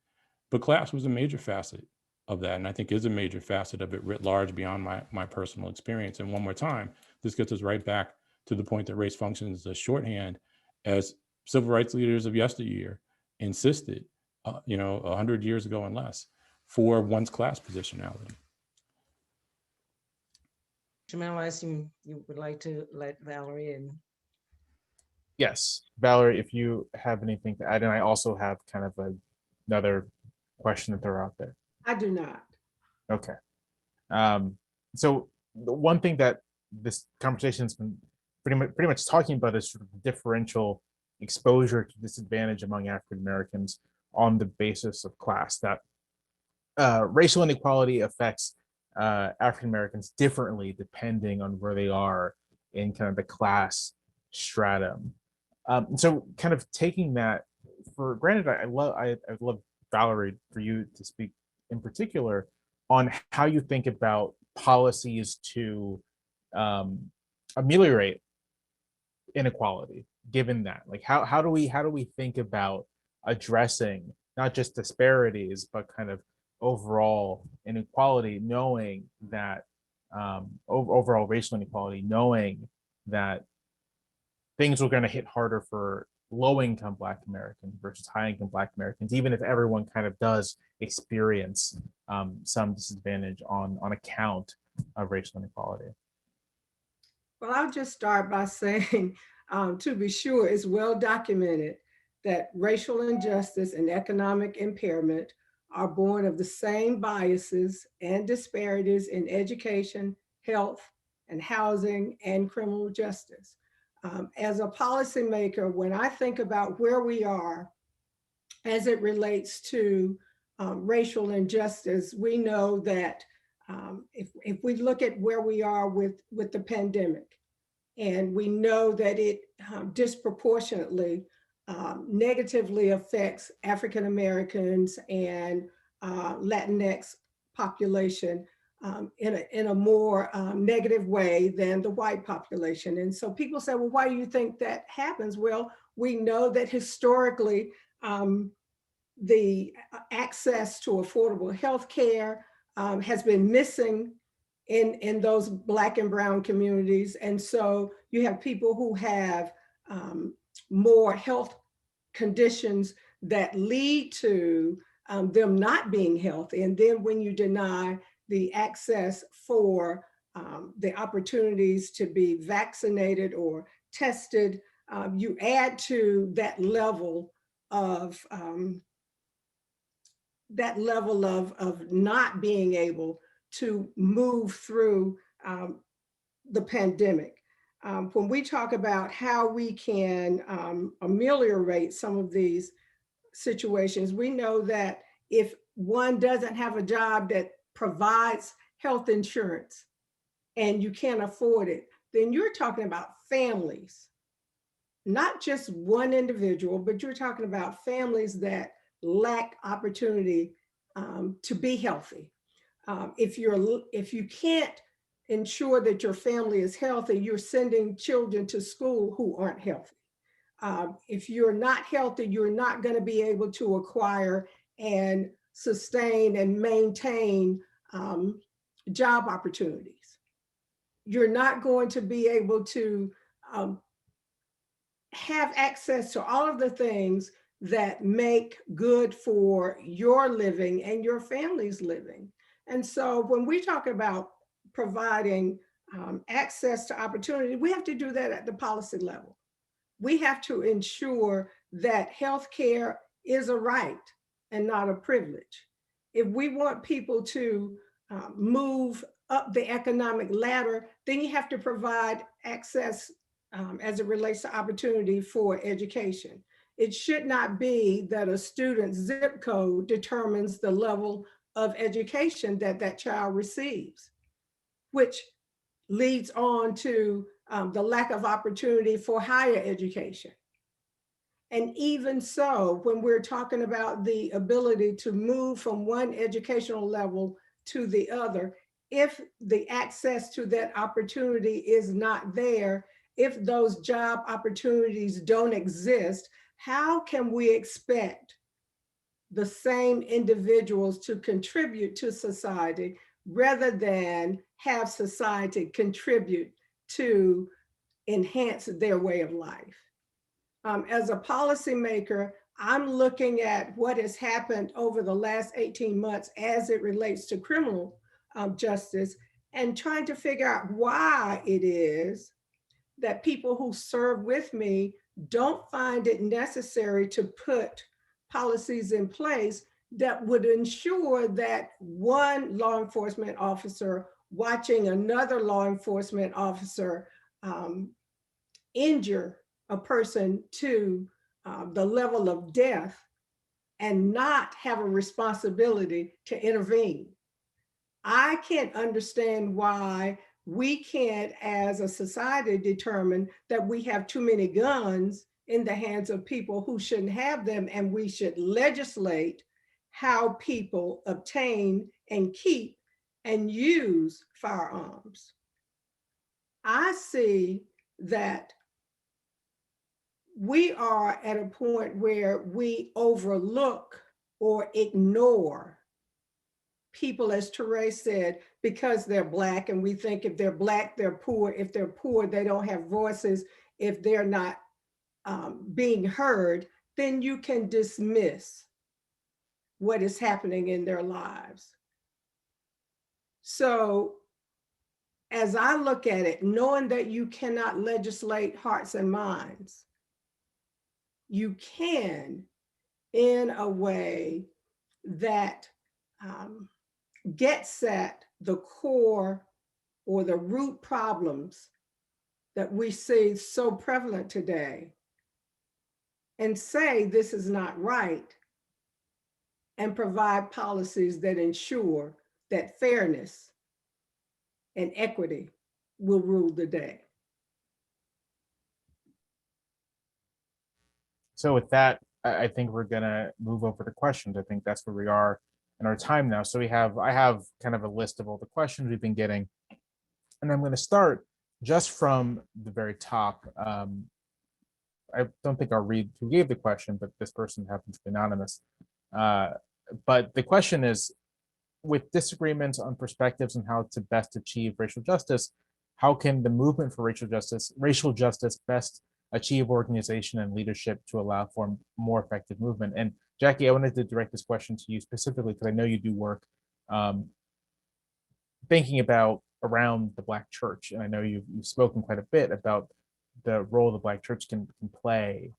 But class was a major facet of that, and I think is a major facet of it writ large beyond my personal experience. And one more time, this gets us right back to the point that race functions as a shorthand, as civil rights leaders of yesteryear insisted, 100 years ago and less, for one's class positionality. Jamelle, I assume you would like to let Valerie in. Yes, Valerie, if you have anything to add, and I also have kind of another question to throw out there. I do not. Okay. So the one thing that this conversation has been pretty much talking about is sort of the differential exposure to disadvantage among African Americans on the basis of class. That racial inequality affects African Americans differently depending on where they are in kind of the class stratum. So kind of taking that for granted, I'd love, Valerie, for you to speak in particular on how you think about policies to ameliorate inequality, given that, like how do we think about addressing not just disparities, but kind of overall inequality, knowing that overall racial inequality, knowing that things were going to hit harder for low-income Black Americans versus high-income Black Americans, even if everyone kind of does experience some disadvantage on account of racial inequality. Well, I'll just start by saying, to be sure, it's well documented that racial injustice and economic impairment are born of the same biases and disparities in education, health, and housing, and criminal justice. As a policymaker, when I think about where we are as it relates to racial injustice, we know that if we look at where we are with the pandemic, and we know that it disproportionately negatively affects African Americans and Latinx population in a more negative way than the white population. And so people say, well, why do you think that happens? Well, we know that historically, the access to affordable health care has been missing in those Black and brown communities. And so you have people who have more health conditions that lead to them not being healthy. And then when you deny the access for the opportunities to be vaccinated or tested, you add to that level of not being able to move through the pandemic. When we talk about how we can ameliorate some of these situations, we know that if one doesn't have a job that provides health insurance and you can't afford it, then you're talking about families, not just one individual, but you're talking about families that lack opportunity to be healthy. If you can't ensure that your family is healthy, you're sending children to school who aren't healthy. If you're not healthy, you're not going to be able to acquire and sustain and maintain job opportunities. You're not going to be able to have access to all of the things that make good for your living and your family's living. And so when we talk about providing access to opportunity, we have to do that at the policy level. We have to ensure that healthcare is a right and not a privilege. If we want people to move up the economic ladder, then you have to provide access as it relates to opportunity for education. It should not be that a student's zip code determines the level of education that that child receives, which leads on to the lack of opportunity for higher education. And even so, when we're talking about the ability to move from one educational level to the other, if the access to that opportunity is not there, if those job opportunities don't exist, how can we expect the same individuals to contribute to society rather than have society contribute to enhance their way of life? As a policymaker, I'm looking at what has happened over the last 18 months as it relates to criminal justice and trying to figure out why it is that people who serve with me don't find it necessary to put policies in place that would ensure that one law enforcement officer watching another law enforcement officer injure a person to the level of death and not have a responsibility to intervene. I can't understand why we can't, as a society, determine that we have too many guns in the hands of people who shouldn't have them, and we should legislate how people obtain and keep and use firearms. I see that we are at a point where we overlook or ignore people, as Therese said, because they're Black, and we think if they're Black, they're poor. If they're poor, they don't have voices. If they're not being heard, then you can dismiss what is happening in their lives. So as I look at it, knowing that you cannot legislate hearts and minds, you can in a way that gets at the core or the root problems that we see so prevalent today, and say this is not right, and provide policies that ensure that fairness and equity will rule the day. So with that, I think we're gonna move over to questions. I think that's where we are in our time now. So I have kind of a list of all the questions we've been getting, and I'm gonna start just from the very top. I don't think I'll read who gave the question, but this person happens to be anonymous. But the question is, with disagreements on perspectives on how to best achieve racial justice, how can the movement for racial justice best achieve organization and leadership to allow for more effective movement? And Jackie, I wanted to direct this question to you specifically because I know you do work thinking about around the Black church, and I know you've spoken quite a bit about the role the Black church can play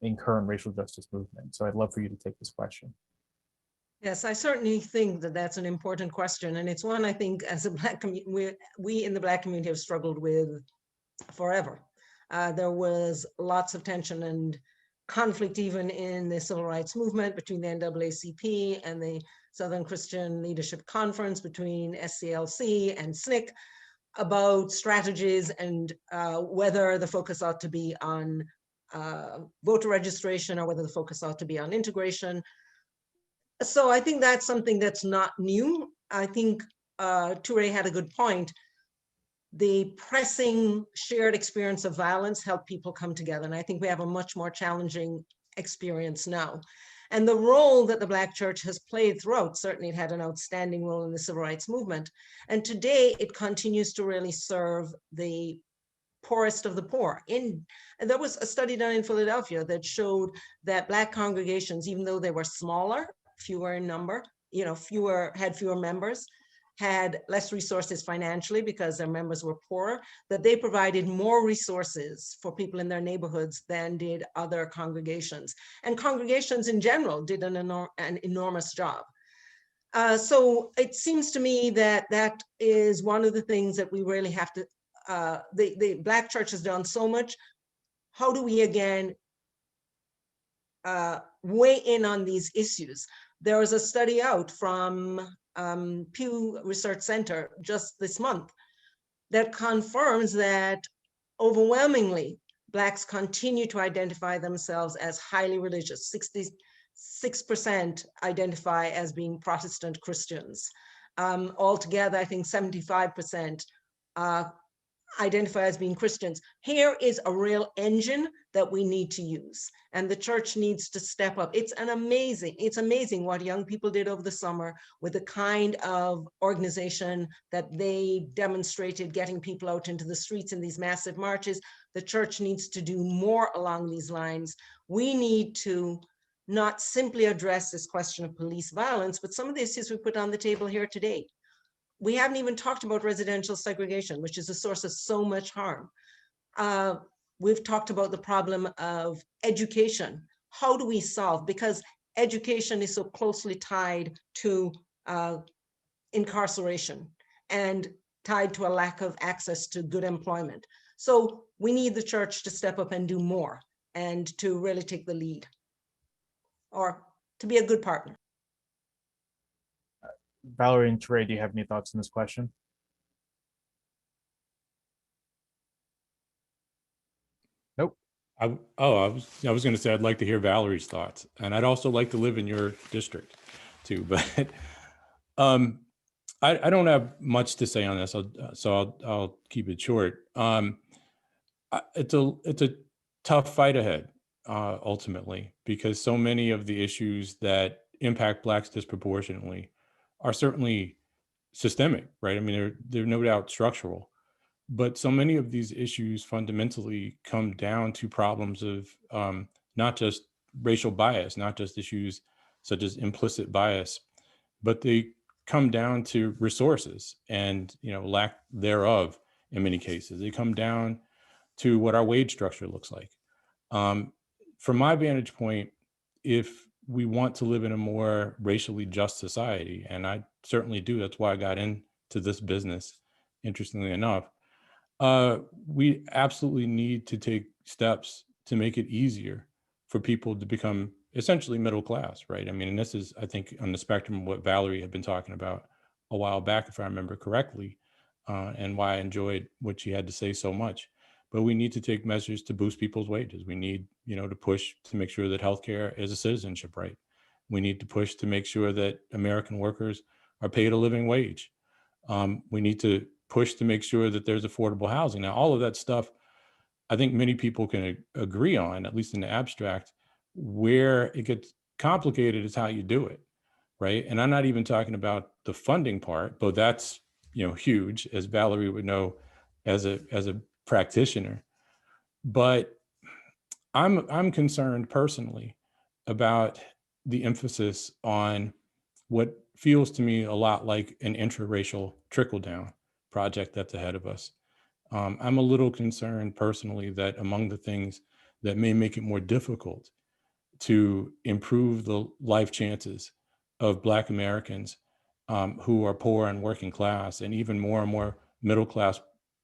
in current racial justice movement. So I'd love for you to take this question. Yes, I certainly think that that's an important question. And it's one I think as a Black community, we in the Black community have struggled with forever. There was lots of tension and conflict even in the civil rights movement between the NAACP and the Southern Christian Leadership Conference, between SCLC and SNCC, about strategies and whether the focus ought to be on voter registration or whether the focus ought to be on integration. So I think that's something that's not new. I think Toure had a good point. The pressing shared experience of violence helped people come together. And I think we have a much more challenging experience now. And the role that the Black church has played throughout, certainly it had an outstanding role in the civil rights movement. And today it continues to really serve the poorest of the poor. And there was a study done in Philadelphia that showed that Black congregations, even though they were smaller, fewer in number, had fewer members, had less resources financially because their members were poorer, that they provided more resources for people in their neighborhoods than did other congregations. And congregations in general did an enormous job. So it seems to me that that is one of the things that we really have to, the Black church has done so much. How do we again weigh in on these issues? There was a study out from Pew Research Center just this month that confirms that overwhelmingly Blacks continue to identify themselves as highly religious. 66% identify as being Protestant Christians. Altogether, I think 75% identify as being Christians. Here is a real engine that we need to use, and the church needs to step up. It's amazing what young people did over the summer with the kind of organization that they demonstrated, getting people out into the streets in these massive marches. The church needs to do more along these lines. We need to not simply address this question of police violence, but some of the issues we put on the table here today. We haven't even talked about residential segregation, which is a source of so much harm. We've talked about the problem of education. How do we solve? Because education is so closely tied to incarceration and tied to a lack of access to good employment. So we need the church to step up and do more and to really take the lead, or to be a good partner. Valerie and Toure, do you have any thoughts on this question? Nope. I was going to say I'd like to hear Valerie's thoughts, and I'd also like to live in your district too. But I don't have much to say on this, so I'll keep it short. It's a tough fight ahead, ultimately, because so many of the issues that impact Blacks disproportionately are certainly systemic, right? I mean, they're no doubt structural, but so many of these issues fundamentally come down to problems of not just racial bias, not just issues such as implicit bias, but they come down to resources and lack thereof in many cases. They come down to what our wage structure looks like. From my vantage point, if we want to live in a more racially just society, and I certainly do, that's why I got into this business, interestingly enough, we absolutely need to take steps to make it easier for people to become essentially middle class, right? I mean, and this is, I think, on the spectrum of what Valerie had been talking about a while back, if I remember correctly, and why I enjoyed what she had to say so much. But we need to take measures to boost people's wages. We need, to push to make sure that healthcare is a citizenship right. We need to push to make sure that American workers are paid a living wage. We need to push to make sure that there's affordable housing. Now, all of that stuff, I think many people can agree on, at least in the abstract. Where it gets complicated is how you do it, right? And I'm not even talking about the funding part, but that's huge, as Valerie would know as a practitioner. But I'm concerned personally about the emphasis on what feels to me a lot like an intra-racial trickle-down project that's ahead of us. I'm a little concerned personally that among the things that may make it more difficult to improve the life chances of Black Americans who are poor and working class, and even more middle class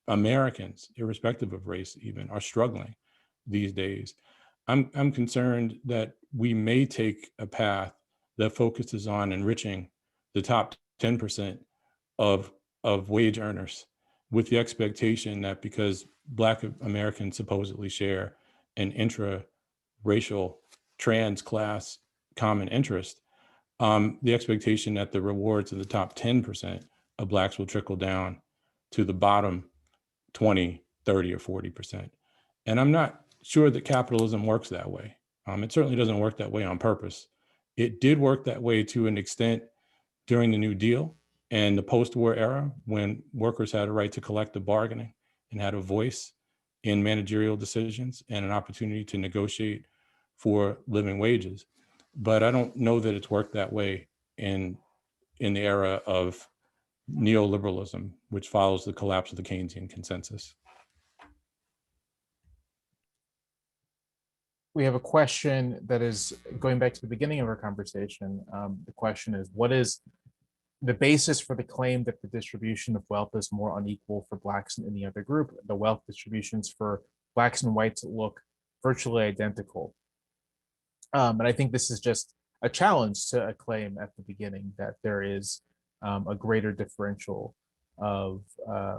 Americans, irrespective of race even, are struggling these days. I'm concerned that we may take a path that focuses on enriching the top 10% of wage earners, with the expectation that because Black Americans supposedly share an intra-racial trans class common interest, the expectation that the rewards of the top 10% of Blacks will trickle down to the bottom 20, 30, or 40%. And I'm not sure that capitalism works that way. It certainly doesn't work that way on purpose. It did work that way to an extent during the New Deal and the post-war era, when workers had a right to collective bargaining and had a voice in managerial decisions and an opportunity to negotiate for living wages. But I don't know that it's worked that way in the era of neoliberalism, which follows the collapse of the Keynesian consensus. We have a question that is going back to the beginning of our conversation. The question is, what is the basis for the claim that the distribution of wealth is more unequal for Blacks than any other group? The wealth distributions for Blacks and whites look virtually identical. And I think this is just a challenge to a claim at the beginning that there is a greater differential of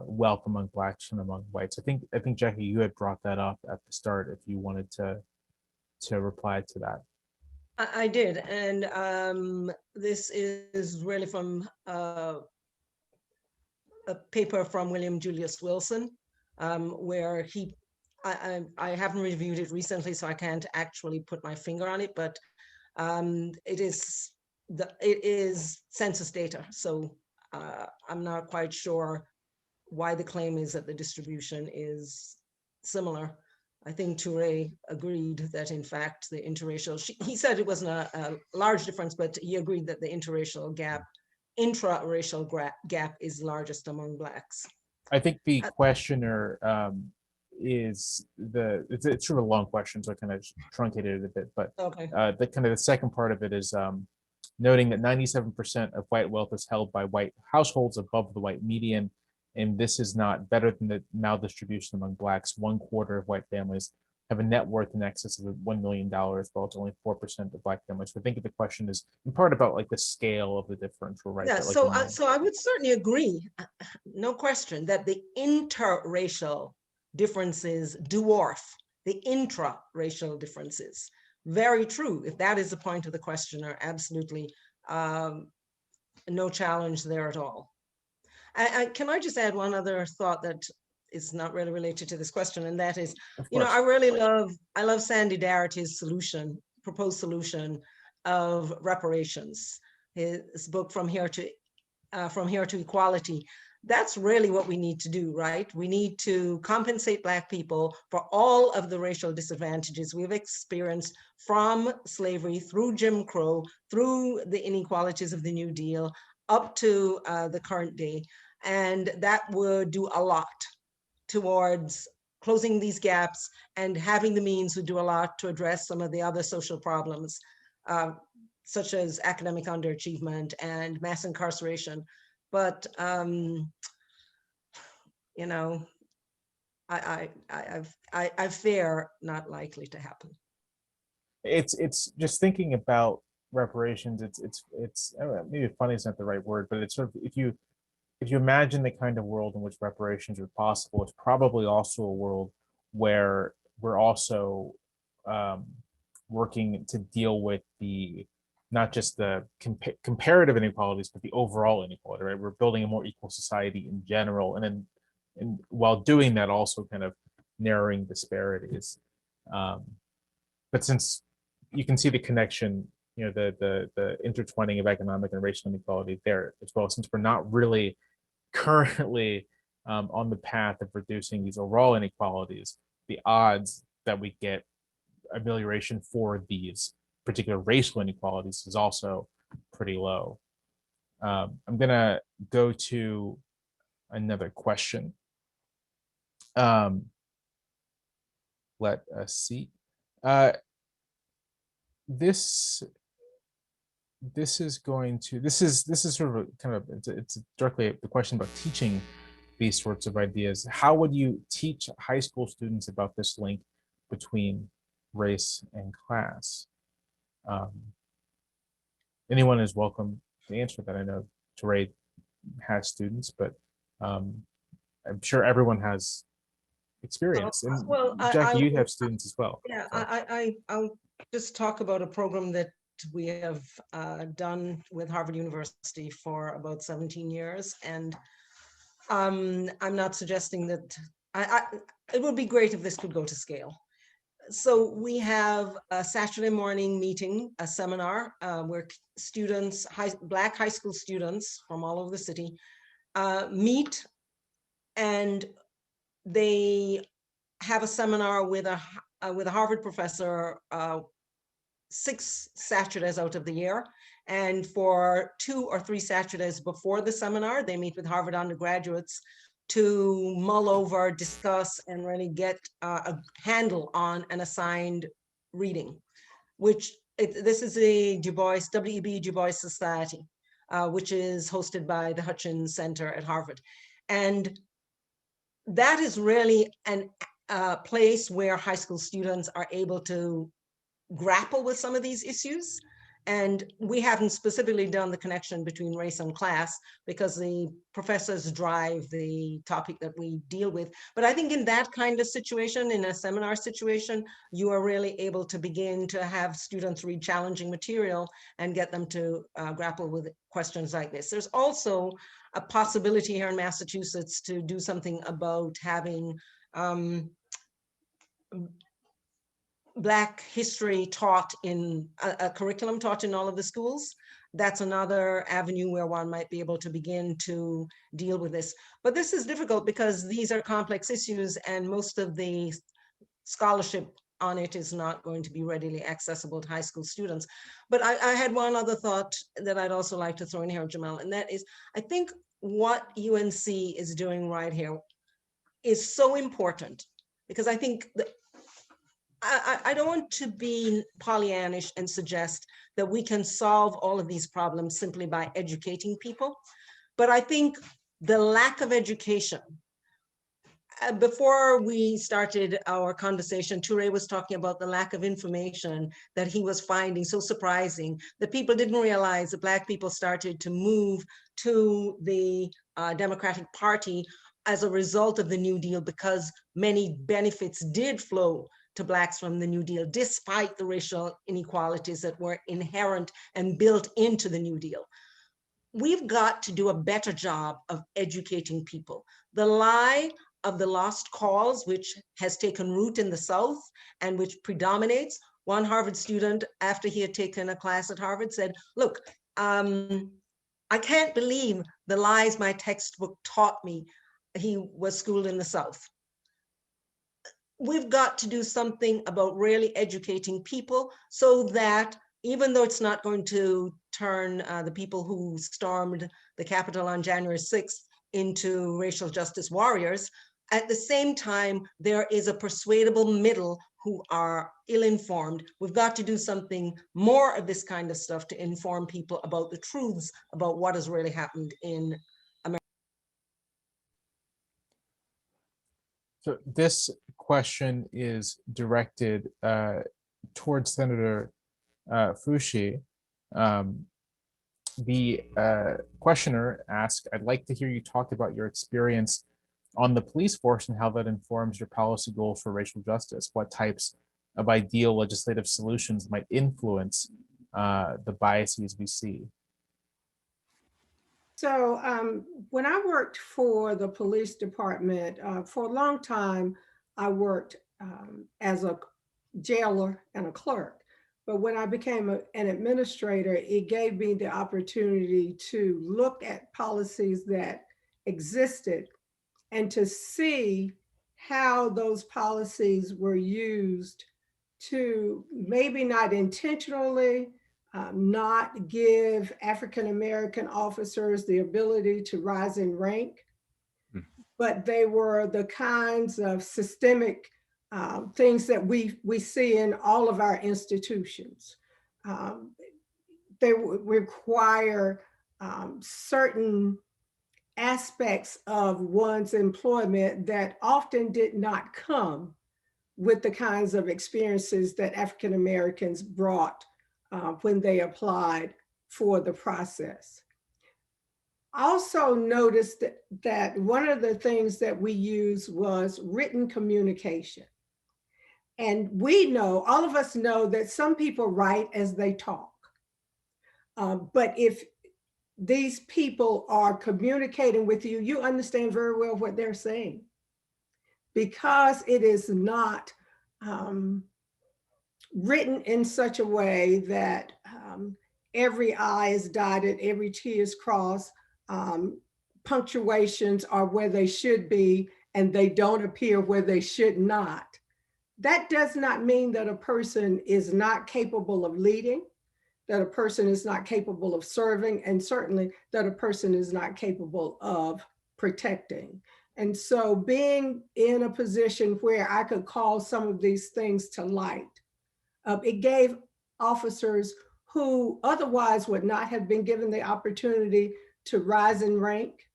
wealth among Blacks and among whites. I think Jackie, you had brought that up at the start. If you wanted to reply to that. I did, and this is really from a paper from William Julius Wilson, where I haven't reviewed it recently, so I can't actually put my finger on it, but it is census data. So I'm not quite sure why the claim is that the distribution is similar. I think Touré agreed that, in fact, the interracial, he said it wasn't a large difference, but he agreed that the intraracial gap is largest among Blacks. I think the questioner is it's sort of a long question, so I kind of truncated it a bit, but okay. The second part of it is noting that 97% of white wealth is held by white households above the white median. And this is not better than the maldistribution among Blacks. 1/4 of white families have a net worth in excess of $1 million, while it's only 4% of Black families. So I think the question is in part about like the scale of the differential, right? Yeah, that, like, so I would certainly agree, no question, that the interracial differences dwarf the intra-racial differences. Very true. If that is the point of the questioner, absolutely no challenge there at all. Can I just add one other thought that is not really related to this question, and that is, Of you know, course. I love Sandy Darrity's proposed solution of reparations. His book From Here to Equality. That's really what we need to do, right? We need to compensate Black people for all of the racial disadvantages we've experienced from slavery, through Jim Crow, through the inequalities of the New Deal, up to the current day. And that would do a lot towards closing these gaps, and having the means would do a lot to address some of the other social problems, such as academic underachievement and mass incarceration. But you know, I fear not likely to happen. It's just thinking about reparations. It's maybe funny is not the right word, but it's sort of, if you imagine the kind of world in which reparations are possible, it's probably also a world where we're also working to deal with the, not just the comparative inequalities, but the overall inequality, right? We're building a more equal society in general, and then, and while doing that, also kind of narrowing disparities. But since you can see the connection, you know, the intertwining of economic and racial inequality there as well, since we're not really currently on the path of reducing these overall inequalities, the odds that we get amelioration for these particular racial inequalities is also pretty low. I'm gonna go to another question. Let us see. This is going to, this is sort of a kind of, it's directly the question about teaching these sorts of ideas. How would you teach high school students about this link between race and class? Anyone is welcome to answer that. I know Teray has students, but I'm sure everyone has experience. And well, Jackie, you have students as well. Yeah, so. I'll just talk about a program that we have done with Harvard University for about 17 years. And I'm not suggesting that, it would be great if this could go to scale. So we have a Saturday morning meeting, a seminar where students, Black high school students from all over the city meet, and they have a seminar with a Harvard professor 6 Saturdays out of the year. And for 2 or 3 Saturdays before the seminar, they meet with Harvard undergraduates to mull over, discuss, and really get a handle on an assigned reading, which this is a W.E.B. Du Bois Society, which is hosted by the Hutchins Center at Harvard. And that is really a place where high school students are able to grapple with some of these issues. And we haven't specifically done the connection between race and class because the professors drive the topic that we deal with. But I think in that kind of situation, in a seminar situation, you are really able to begin to have students read challenging material and get them to grapple with questions like this. There's also a possibility here in Massachusetts to do something about having Black history taught in a curriculum taught in all of the schools. That's another avenue where one might be able to begin to deal with this. But this is difficult because these are complex issues and most of the scholarship on it is not going to be readily accessible to high school students. But I had one other thought that I'd also like to throw in here, Jamelle, and that is, I think what UNC is doing right here is so important because I think that I don't want to be Pollyannish and suggest that we can solve all of these problems simply by educating people. But I think the lack of education, before we started our conversation, Teray was talking about the lack of information that he was finding so surprising that people didn't realize that Black people started to move to the Democratic Party as a result of the New Deal because many benefits did flow to Blacks from the New Deal, despite the racial inequalities that were inherent and built into the New Deal. We've got to do a better job of educating people. The lie of the lost cause, which has taken root in the South and which predominates. One Harvard student, after he had taken a class at Harvard, said, look, I can't believe the lies my textbook taught me. He was schooled in the South. We've got to do something about really educating people so that even though it's not going to turn the people who stormed the Capitol on January 6th into racial justice warriors, at the same time, there is a persuadable middle who are ill-informed. We've got to do something more of this kind of stuff to inform people about the truths about what has really happened in America. So this question is directed towards Senator Fushi. The questioner asked, I'd like to hear you talk about your experience on the police force and how that informs your policy goal for racial justice. What types of ideal legislative solutions might influence the biases we see? So when I worked for the police department, for a long time, I worked as a jailer and a clerk. But when I became an administrator, it gave me the opportunity to look at policies that existed and to see how those policies were used to maybe not intentionally not give African-American officers the ability to rise in rank, but they were the kinds of systemic things that we see in all of our institutions. They require certain aspects of one's employment that often did not come with the kinds of experiences that African Americans brought when they applied for the process. I also noticed that one of the things that we used was written communication. And we know, all of us know that some people write as they talk. But if these people are communicating with you, you understand very well what they're saying, because it is not written in such a way that every I is dotted, every T is crossed, punctuations are where they should be, and they don't appear where they should not. That does not mean that a person is not capable of leading, that a person is not capable of serving, and certainly that a person is not capable of protecting. And so being in a position where I could call some of these things to light, it gave officers who otherwise would not have been given the opportunity to rise in rank,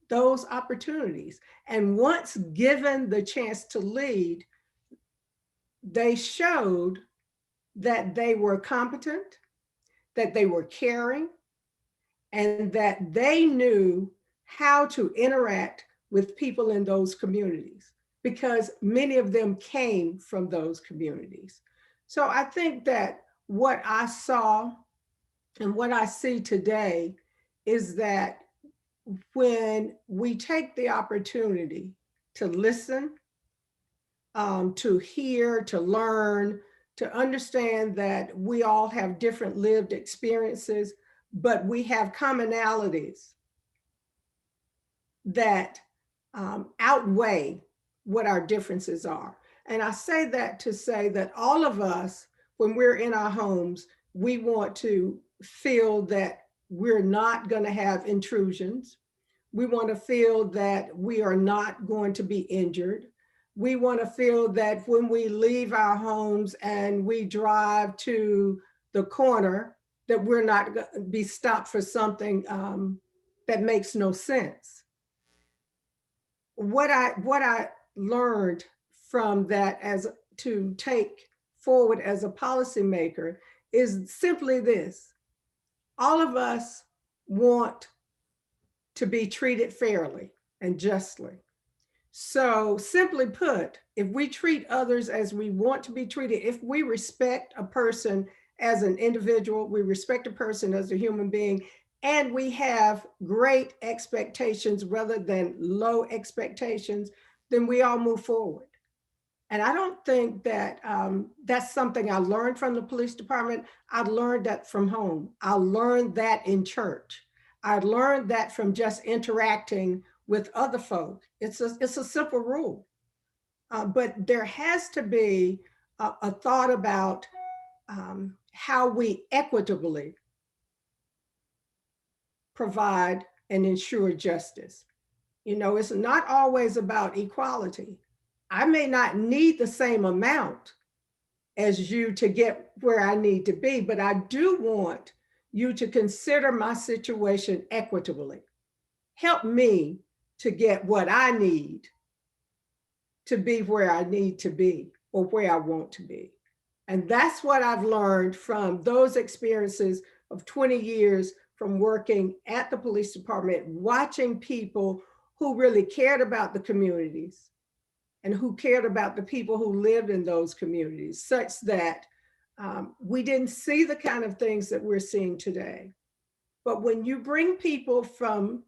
those opportunities. And once given the chance to lead, they showed that they were competent, that they were caring, and that they knew how to interact with people in those communities, because many of them came from those communities. So I think that what I saw and what I see today is that when we take the opportunity to listen, to hear, to learn, to understand that we all have different lived experiences, but we have commonalities that outweigh what our differences are. And I say that to say that all of us, when we're in our homes, we want to feel that we're not going to have intrusions. We want to feel that we are not going to be injured. We want to feel that when we leave our homes and we drive to the corner, that we're not going to be stopped for something that makes no sense. What I learned from that as to take forward as a policymaker is simply this: all of us want to be treated fairly and justly. So simply put, if we treat others as we want to be treated, if we respect a person as an individual, we respect a person as a human being, and we have great expectations rather than low expectations, then we all move forward. And I don't think that that's something I learned from the police department. I learned that from home. I learned that in church. I learned that from just interacting with other folk. It's a simple rule. But there has to be a thought about how we equitably provide and ensure justice. You know, it's not always about equality. I may not need the same amount as you to get where I need to be, but I do want you to consider my situation equitably. Help me to get what I need to be where I need to be or where I want to be. And that's what I've learned from those experiences of 20 years from working at the police department, watching people who really cared about the communities and who cared about the people who lived in those communities, such that we didn't see the kind of things that we're seeing today. But when you bring people from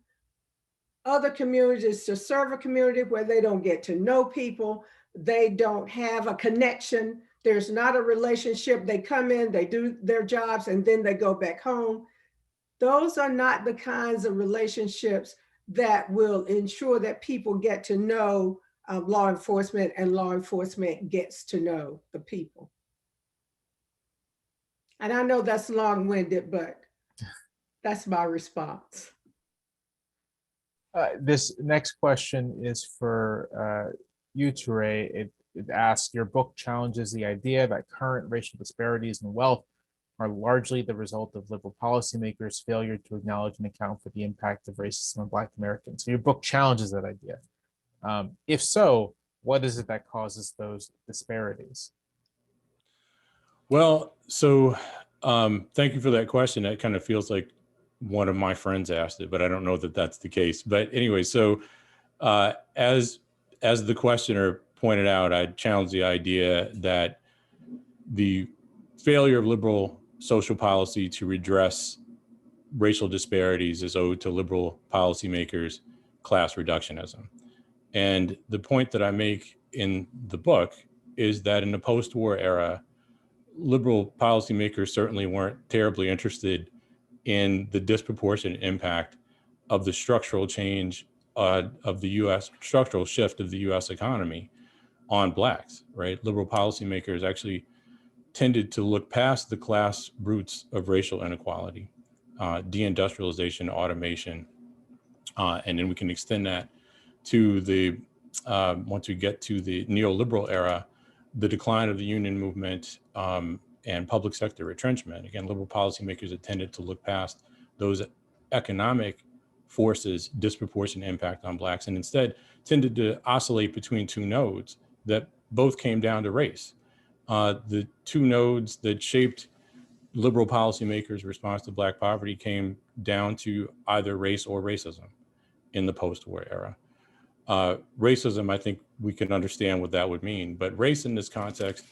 other communities to serve a community where they don't get to know people, they don't have a connection, there's not a relationship, they come in, they do their jobs, and then they go back home. Those are not the kinds of relationships that will ensure that people get to know law enforcement and law enforcement gets to know the people. And I know that's long-winded, but that's my response. This next question is for you, Touré. It asks, your book challenges the idea that current racial disparities in wealth are largely the result of liberal policymakers' failure to acknowledge and account for the impact of racism on Black Americans. So your book challenges that idea. If so, what is it that causes those disparities? Well, so thank you for that question. That kind of feels like one of my friends asked it, but I don't know that that's the case. But anyway, so as the questioner pointed out, I challenge the idea that the failure of liberal social policy to redress racial disparities is owed to liberal policymakers' class reductionism. And the point that I make in the book is that in the post-war era, liberal policymakers certainly weren't terribly interested in the disproportionate impact of the structural change of the U.S. structural shift of the U.S. economy on Blacks, right? Liberal policymakers actually tended to look past the class roots of racial inequality, deindustrialization, automation, and then we can extend that to the, once we get to the neoliberal era, the decline of the union movement and public sector retrenchment. Again, liberal policymakers have tended to look past those economic forces, disproportionate impact on Blacks, and instead tended to oscillate between two nodes that both came down to race. The two nodes that shaped liberal policymakers' response to Black poverty came down to either race or racism in the post-war era. Racism, I think we can understand what that would mean, but race in this context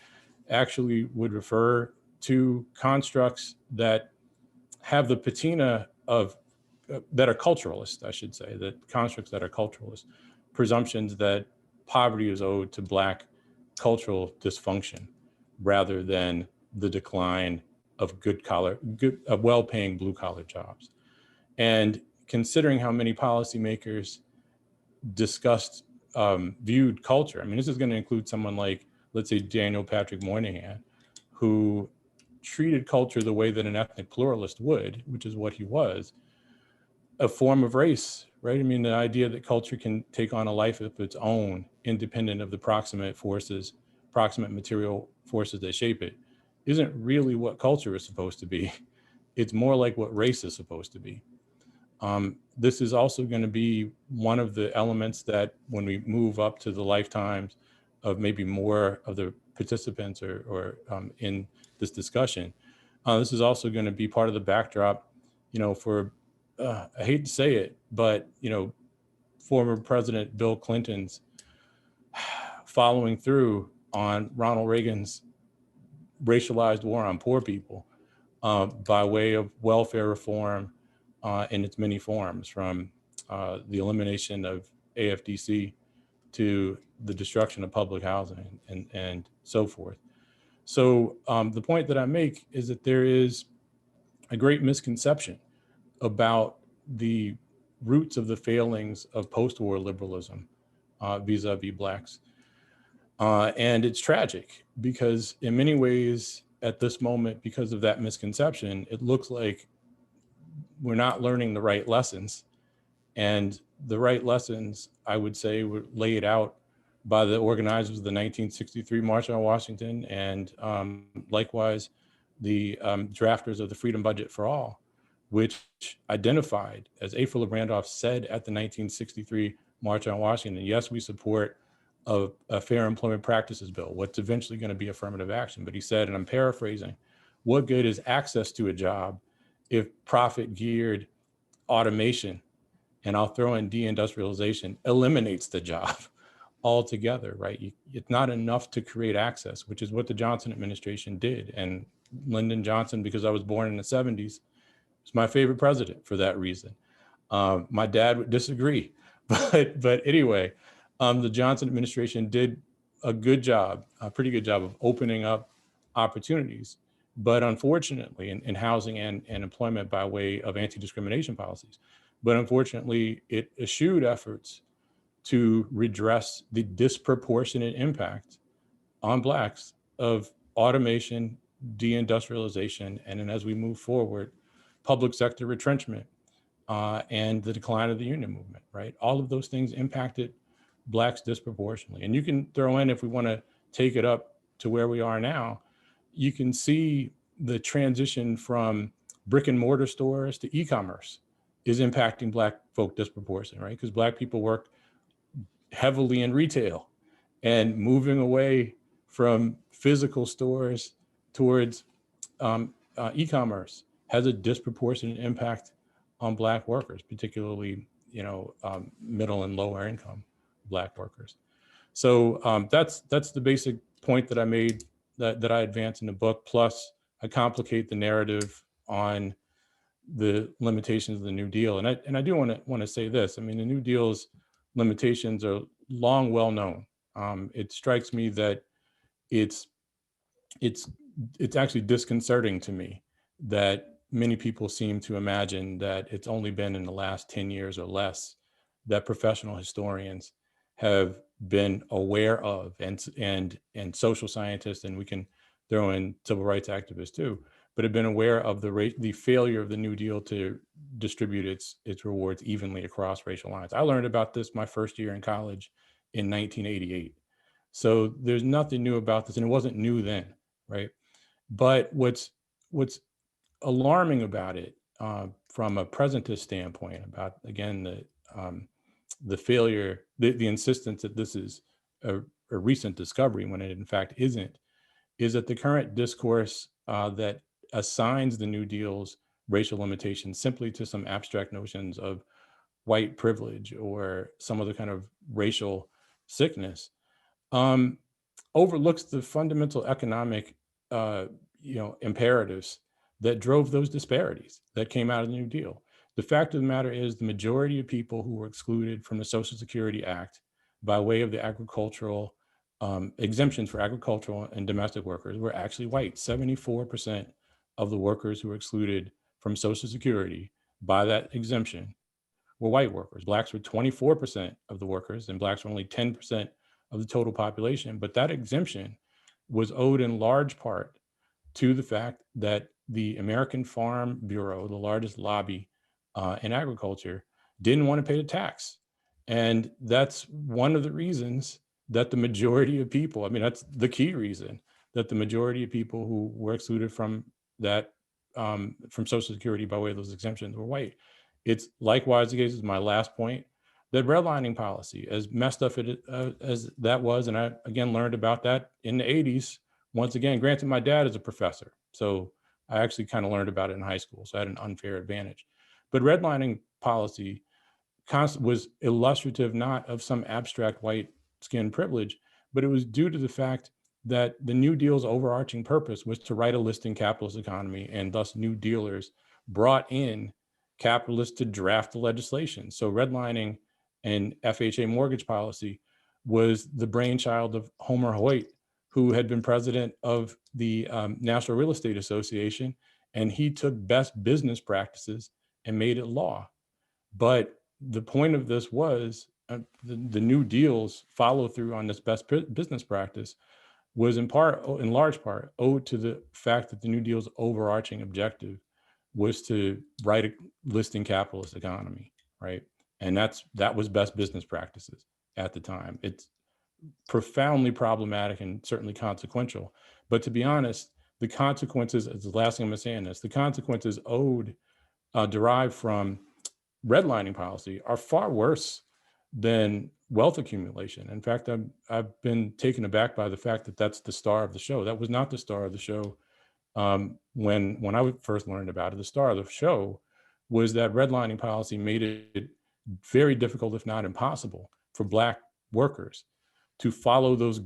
actually would refer to constructs that have the patina of, that are culturalist, I should say, that constructs that are culturalist, presumptions that poverty is owed to Black cultural dysfunction rather than the decline of well-paying blue-collar jobs. And considering how many policymakers discussed, viewed culture, I mean, this is going to include someone like, let's say, Daniel Patrick Moynihan, who treated culture the way that an ethnic pluralist would, which is what he was, a form of race, right? I mean, the idea that culture can take on a life of its own, independent of the proximate forces, proximate material forces that shape it, isn't really what culture is supposed to be. It's more like what race is supposed to be. This is also going to be one of the elements that when we move up to the lifetimes of maybe more of the participants or in this discussion, this is also going to be part of the backdrop, you know, for, I hate to say it, but, you know, former President Bill Clinton's following through on Ronald Reagan's racialized war on poor people by way of welfare reform in its many forms, from the elimination of AFDC to the destruction of public housing and so forth. So the point that I make is that there is a great misconception about the roots of the failings of post-war liberalism vis-a-vis Blacks. And it's tragic because in many ways at this moment, because of that misconception, it looks like we're not learning the right lessons. And the right lessons, I would say, were laid out by the organizers of the 1963 March on Washington and likewise the drafters of the Freedom Budget for All, which identified, as A. Philip Randolph said at the 1963 March on Washington, yes, we support a fair employment practices bill, what's eventually going to be affirmative action. But he said, and I'm paraphrasing, what good is access to a job if profit geared automation, and I'll throw in deindustrialization, eliminates the job altogether, right? It's not enough to create access, which is what the Johnson administration did. And Lyndon Johnson, because I was born in the 70s, was my favorite president for that reason. My dad would disagree, but anyway, the Johnson administration did a good job, a pretty good job of opening up opportunities. But unfortunately, in housing and employment by way of anti-discrimination policies, but unfortunately, it eschewed efforts to redress the disproportionate impact on Blacks of automation, deindustrialization, and then as we move forward, public sector retrenchment and the decline of the union movement, right? All of those things impacted Blacks disproportionately. And you can throw in, if we want to take it up to where we are now, you can see the transition from brick and mortar stores to e-commerce is impacting Black folk disproportionately, right? Because Black people work heavily in retail, and moving away from physical stores towards e-commerce has a disproportionate impact on Black workers, particularly, middle and lower income Black workers. So that's the basic point that I made, that I advance in the book. Plus, I complicate the narrative on the limitations of the New Deal. And I do want to say this. I mean, the New Deal's limitations are long well known. It strikes me that it's actually disconcerting to me that many people seem to imagine that it's only been in the last 10 years or less that professional historians have been aware of, and social scientists, and we can throw in civil rights activists too, but have been aware of the failure of the New Deal to distribute its rewards evenly across racial lines. I learned about this my first year in college in 1988. So there's nothing new about this, and it wasn't new then, right? But what's alarming about it from a presentist standpoint, about, again, the failure, the insistence that this is a recent discovery when it in fact isn't, is that the current discourse that assigns the New Deal's racial limitations simply to some abstract notions of white privilege or some other kind of racial sickness overlooks the fundamental economic imperatives that drove those disparities that came out of the New Deal. The fact of the matter is, the majority of people who were excluded from the Social Security Act by way of the agricultural exemptions for agricultural and domestic workers were actually white. 74% of the workers who were excluded from Social Security by that exemption were white workers. Blacks were 24% of the workers, and Blacks were only 10% of the total population. But that exemption was owed in large part to the fact that the American Farm Bureau, the largest lobby in agriculture, didn't want to pay the tax. And that's one of the reasons that the majority of people, I mean, that's the key reason that the majority of people who were excluded from that, from Social Security by way of those exemptions were white. It's likewise the case, is my last point, that redlining policy, as messed up as that was, and I again learned about that in the 80s. Once again, granted, my dad is a professor, so I actually kind of learned about it in high school, so I had an unfair advantage. But redlining policy was illustrative not of some abstract white skin privilege, but it was due to the fact that the New Deal's overarching purpose was to right a listing capitalist economy, and thus New Dealers brought in capitalists to draft the legislation. So redlining and FHA mortgage policy was the brainchild of Homer Hoyt, who had been president of the National Real Estate Association, and he took best business practices and made it law. But the point of this was the New Deal's follow through on this best business practice was in large part, owed to the fact that the New Deal's overarching objective was to write a listing capitalist economy, right? And that was best business practices at the time. It's profoundly problematic and certainly consequential. But to be honest, the consequences, as the last thing I'm gonna say in this, the consequences derived from redlining policy are far worse than wealth accumulation. In fact, I've been taken aback by the fact that that's the star of the show. That was not the star of the show when I first learned about it. The star of the show was that redlining policy made it very difficult, if not impossible, for Black workers to follow those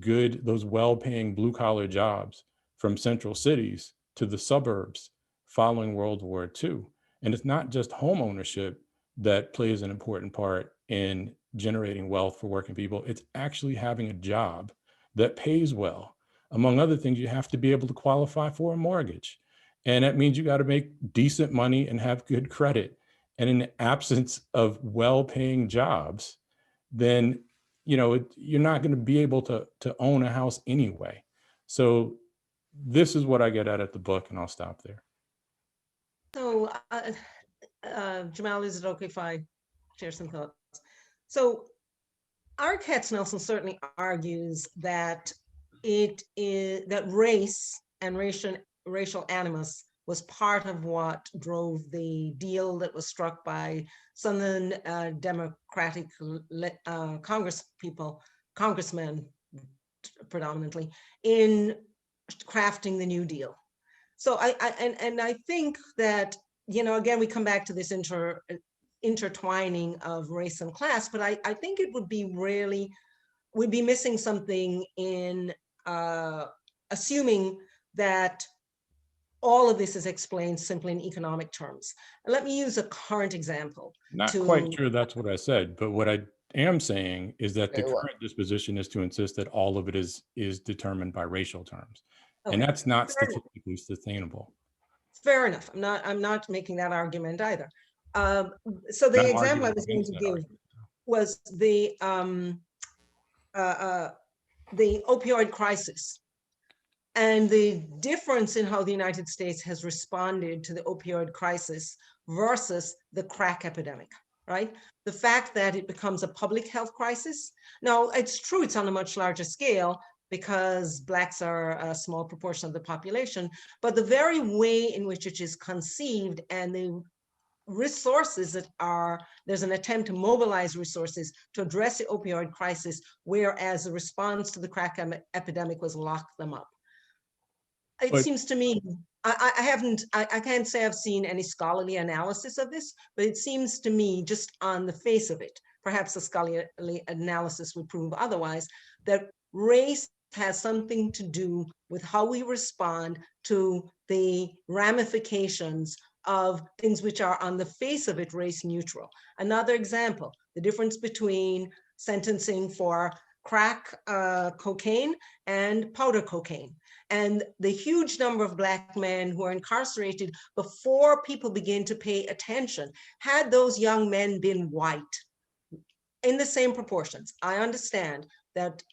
well-paying blue-collar jobs from central cities to the suburbs following World War II. And it's not just home ownership that plays an important part in generating wealth for working people. It's actually having a job that pays well. Among other things, you have to be able to qualify for a mortgage. And that means you got to make decent money and have good credit. And in the absence of well-paying jobs, then you're not going to be able to own a house anyway. So this is what I get at the book, and I'll stop there. So, Jamelle, is it okay if I share some thoughts? So, R. Katznelson certainly argues that it is that race and racial animus was part of what drove the deal that was struck by Southern Democratic congressmen predominantly in crafting the New Deal. So I think that, again, we come back to this intertwining of race and class, but I think it would be we'd be missing something in assuming that all of this is explained simply in economic terms. Let me use a current example. Not quite sure that's what I said, but what I am saying is that the current disposition is to insist that all of it is determined by racial terms. Okay. And that's not statistically sustainable. Fair enough. I'm not making that argument either. So the example I was going to give was the opioid crisis and the difference in how the United States has responded to the opioid crisis versus the crack epidemic, right? The fact that it becomes a public health crisis. Now, it's true it's on a much larger scale because Blacks are a small proportion of the population, but the very way in which it is conceived and the resources there's an attempt to mobilize resources to address the opioid crisis, whereas the response to the crack epidemic was lock them up. It seems to me, I can't say I've seen any scholarly analysis of this, but it seems to me just on the face of it, perhaps a scholarly analysis would prove otherwise, that race has something to do with how we respond to the ramifications of things which are on the face of it race neutral. Another example, the difference between sentencing for crack cocaine and powder cocaine, and the huge number of Black men who are incarcerated before people begin to pay attention. Had those young men been white in the same proportions, I understand that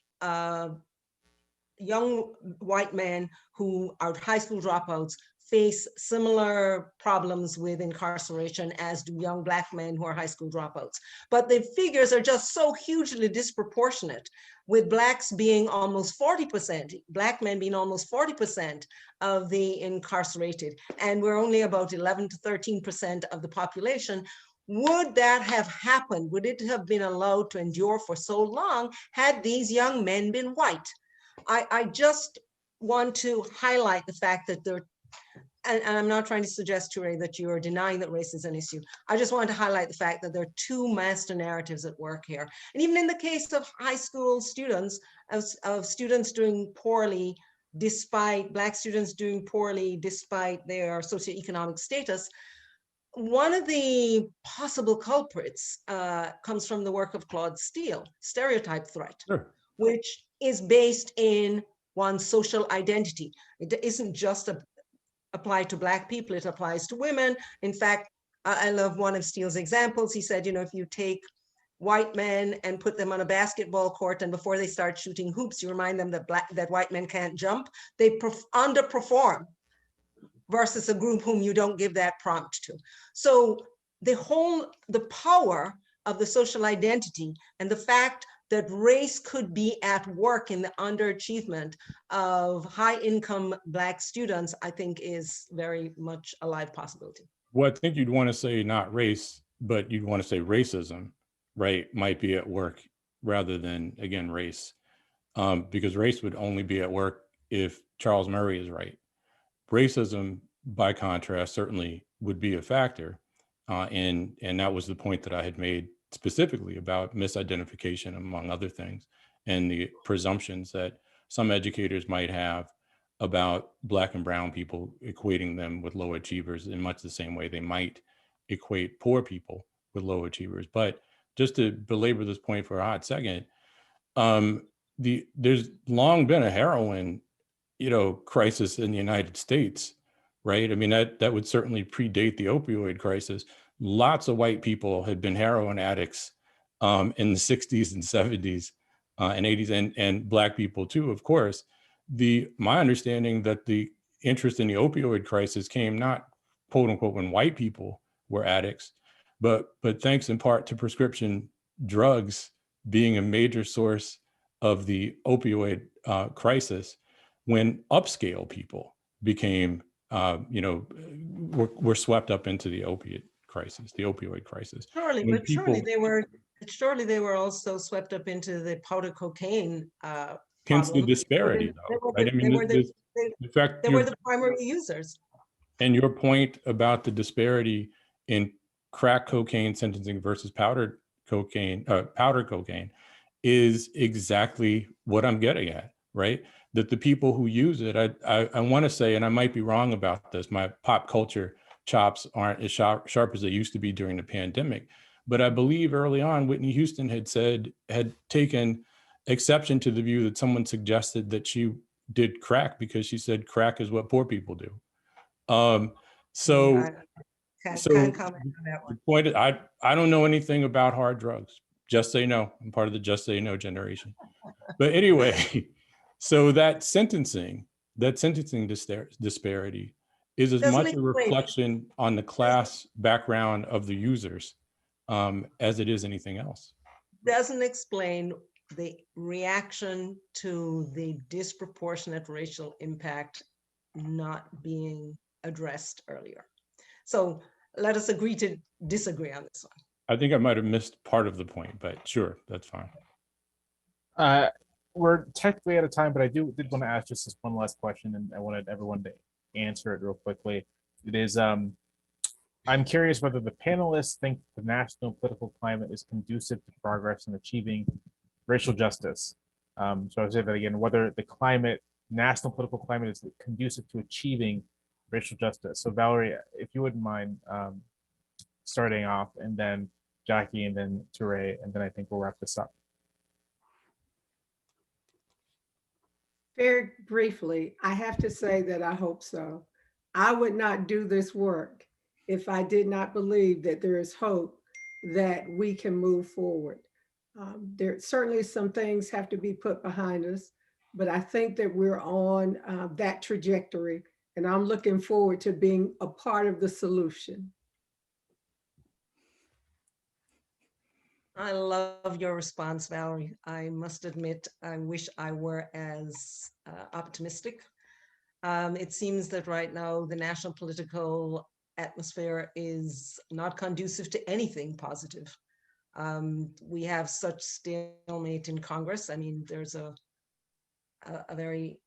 young white men who are high school dropouts face similar problems with incarceration as do young Black men who are high school dropouts. But the figures are just so hugely disproportionate, with Blacks being almost 40%, Black men being almost 40% of the incarcerated, and we're only about 11 to 13% of the population. Would that have happened? Would it have been allowed to endure for so long had these young men been white? I just want to highlight the fact that and I'm not trying to suggest, Ture, that you are denying that race is an issue. I just want to highlight the fact that there are two master narratives at work here. And even in the case of high school students, of students doing poorly, Black students doing poorly despite their socioeconomic status, one of the possible culprits comes from the work of Claude Steele, Stereotype Threat, Sure. which is based in one's social identity. It isn't just applied to Black people, it applies to women. In fact, I love one of Steele's examples. He said, if you take white men and put them on a basketball court, and before they start shooting hoops, you remind them that white men can't jump, they underperform versus a group whom you don't give that prompt to. So the power of the social identity and the fact that race could be at work in the underachievement of high-income Black students, I think is very much a live possibility. Well, I think you'd want to say not race, but you'd want to say racism, right, might be at work rather than, again, race. Because race would only be at work if Charles Murray is right. Racism, by contrast, certainly would be a factor. And that was the point that I had made specifically about misidentification, among other things, and the presumptions that some educators might have about Black and brown people, equating them with low achievers in much the same way they might equate poor people with low achievers. But just to belabor this point for a hot second, there's long been a heroin, crisis in the United States, right? I mean, that would certainly predate the opioid crisis. Lots of white people had been heroin addicts in the 60s and 70s and 80s, and Black people too, of course. My understanding that the interest in the opioid crisis came not, quote unquote, when white people were addicts, but thanks in part to prescription drugs being a major source of the opioid crisis, when upscale people became, were swept up into the opioid crisis. Surely, When but surely they were also swept up into the powder cocaine hence the problem. disparity, They though, right? I mean, in fact, were the primary users. and your point about the disparity in crack cocaine sentencing versus powder cocaine is exactly what I'm getting at, right? That the people who use it, I want to say, and I might be wrong about this, my pop culture chops aren't as sharp as they used to be during the pandemic, but I believe early on, Whitney Houston had taken exception to the view that someone suggested that she did crack because she said crack is what poor people do. So Can't comment on that one. the point is, I don't know anything about hard drugs. Just say no. I'm part of the just say no generation. But anyway, so that sentencing disparity is as much a reflection on the class background of the users as it is anything else. Doesn't explain the reaction to the disproportionate racial impact not being addressed earlier. So let us agree to disagree on this one. I think I might have missed part of the point, but sure, that's fine. We're technically out of time, but I did want to ask just this one last question, and I wanted everyone to answer it real quickly. It is, I'm curious whether the panelists think the national political climate is conducive to progress in achieving racial justice. So I'll say that again, whether the national political climate is conducive to achieving racial justice. So Valerie, if you wouldn't mind starting off, and then Jackie, and then Touré, and then I think we'll wrap this up. Very briefly, I have to say that I hope so. I would not do this work if I did not believe that there is hope that we can move forward. There certainly some things have to be put behind us, but I think that we're on that trajectory, and I'm looking forward to being a part of the solution. I love your response, Valerie. I must admit, I wish I were as optimistic. It seems that right now the national political atmosphere is not conducive to anything positive. We have such stalemate in Congress. I mean, there's a very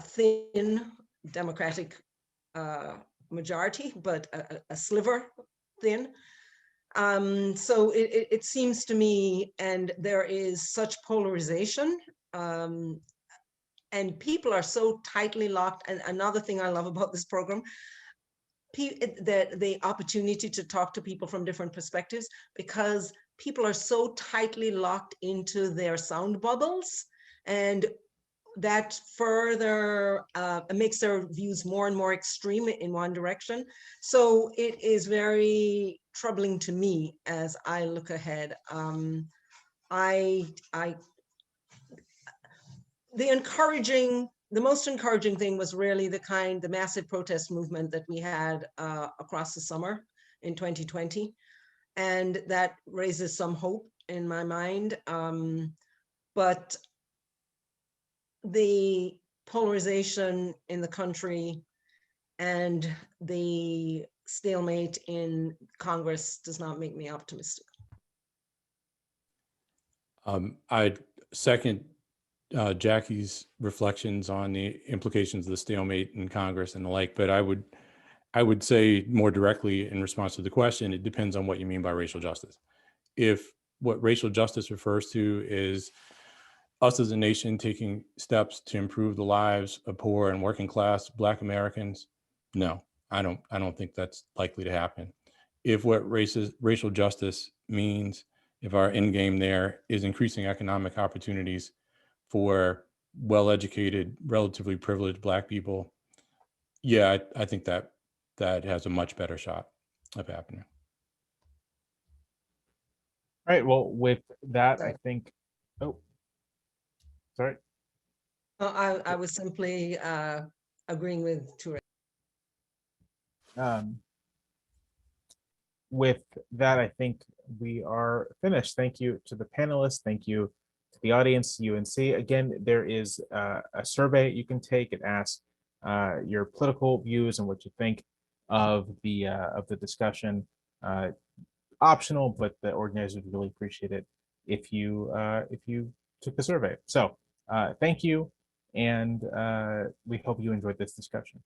thin Democratic majority, but a sliver thin. So it seems to me, and there is such polarization, and people are so tightly locked. And another thing I love about this program, the opportunity to talk to people from different perspectives, because people are so tightly locked into their sound bubbles, and that further makes their views more and more extreme in one direction. So it is very troubling to me as I look ahead. The most encouraging thing was really the massive protest movement that we had across the summer in 2020. And that raises some hope in my mind. But the polarization in the country and the stalemate in Congress does not make me optimistic. I'd second Jackie's reflections on the implications of the stalemate in Congress and the like, but I would say more directly in response to the question, it depends on what you mean by racial justice. If what racial justice refers to is us as a nation taking steps to improve the lives of poor and working class Black Americans, no, I don't think that's likely to happen. If what racial justice means, if our end game there is increasing economic opportunities for well-educated, relatively privileged Black people, yeah, I think that has a much better shot of happening. All right, well, with that, Sorry. I think, oh, sorry. I was simply agreeing with Ture. With that, I think we are finished. Thank you to the panelists. Thank you to the audience, UNC. Again, there is a survey you can take and ask your political views and what you think of the discussion. Optional, but the organizers would really appreciate it if you took the survey. So thank you, and we hope you enjoyed this discussion.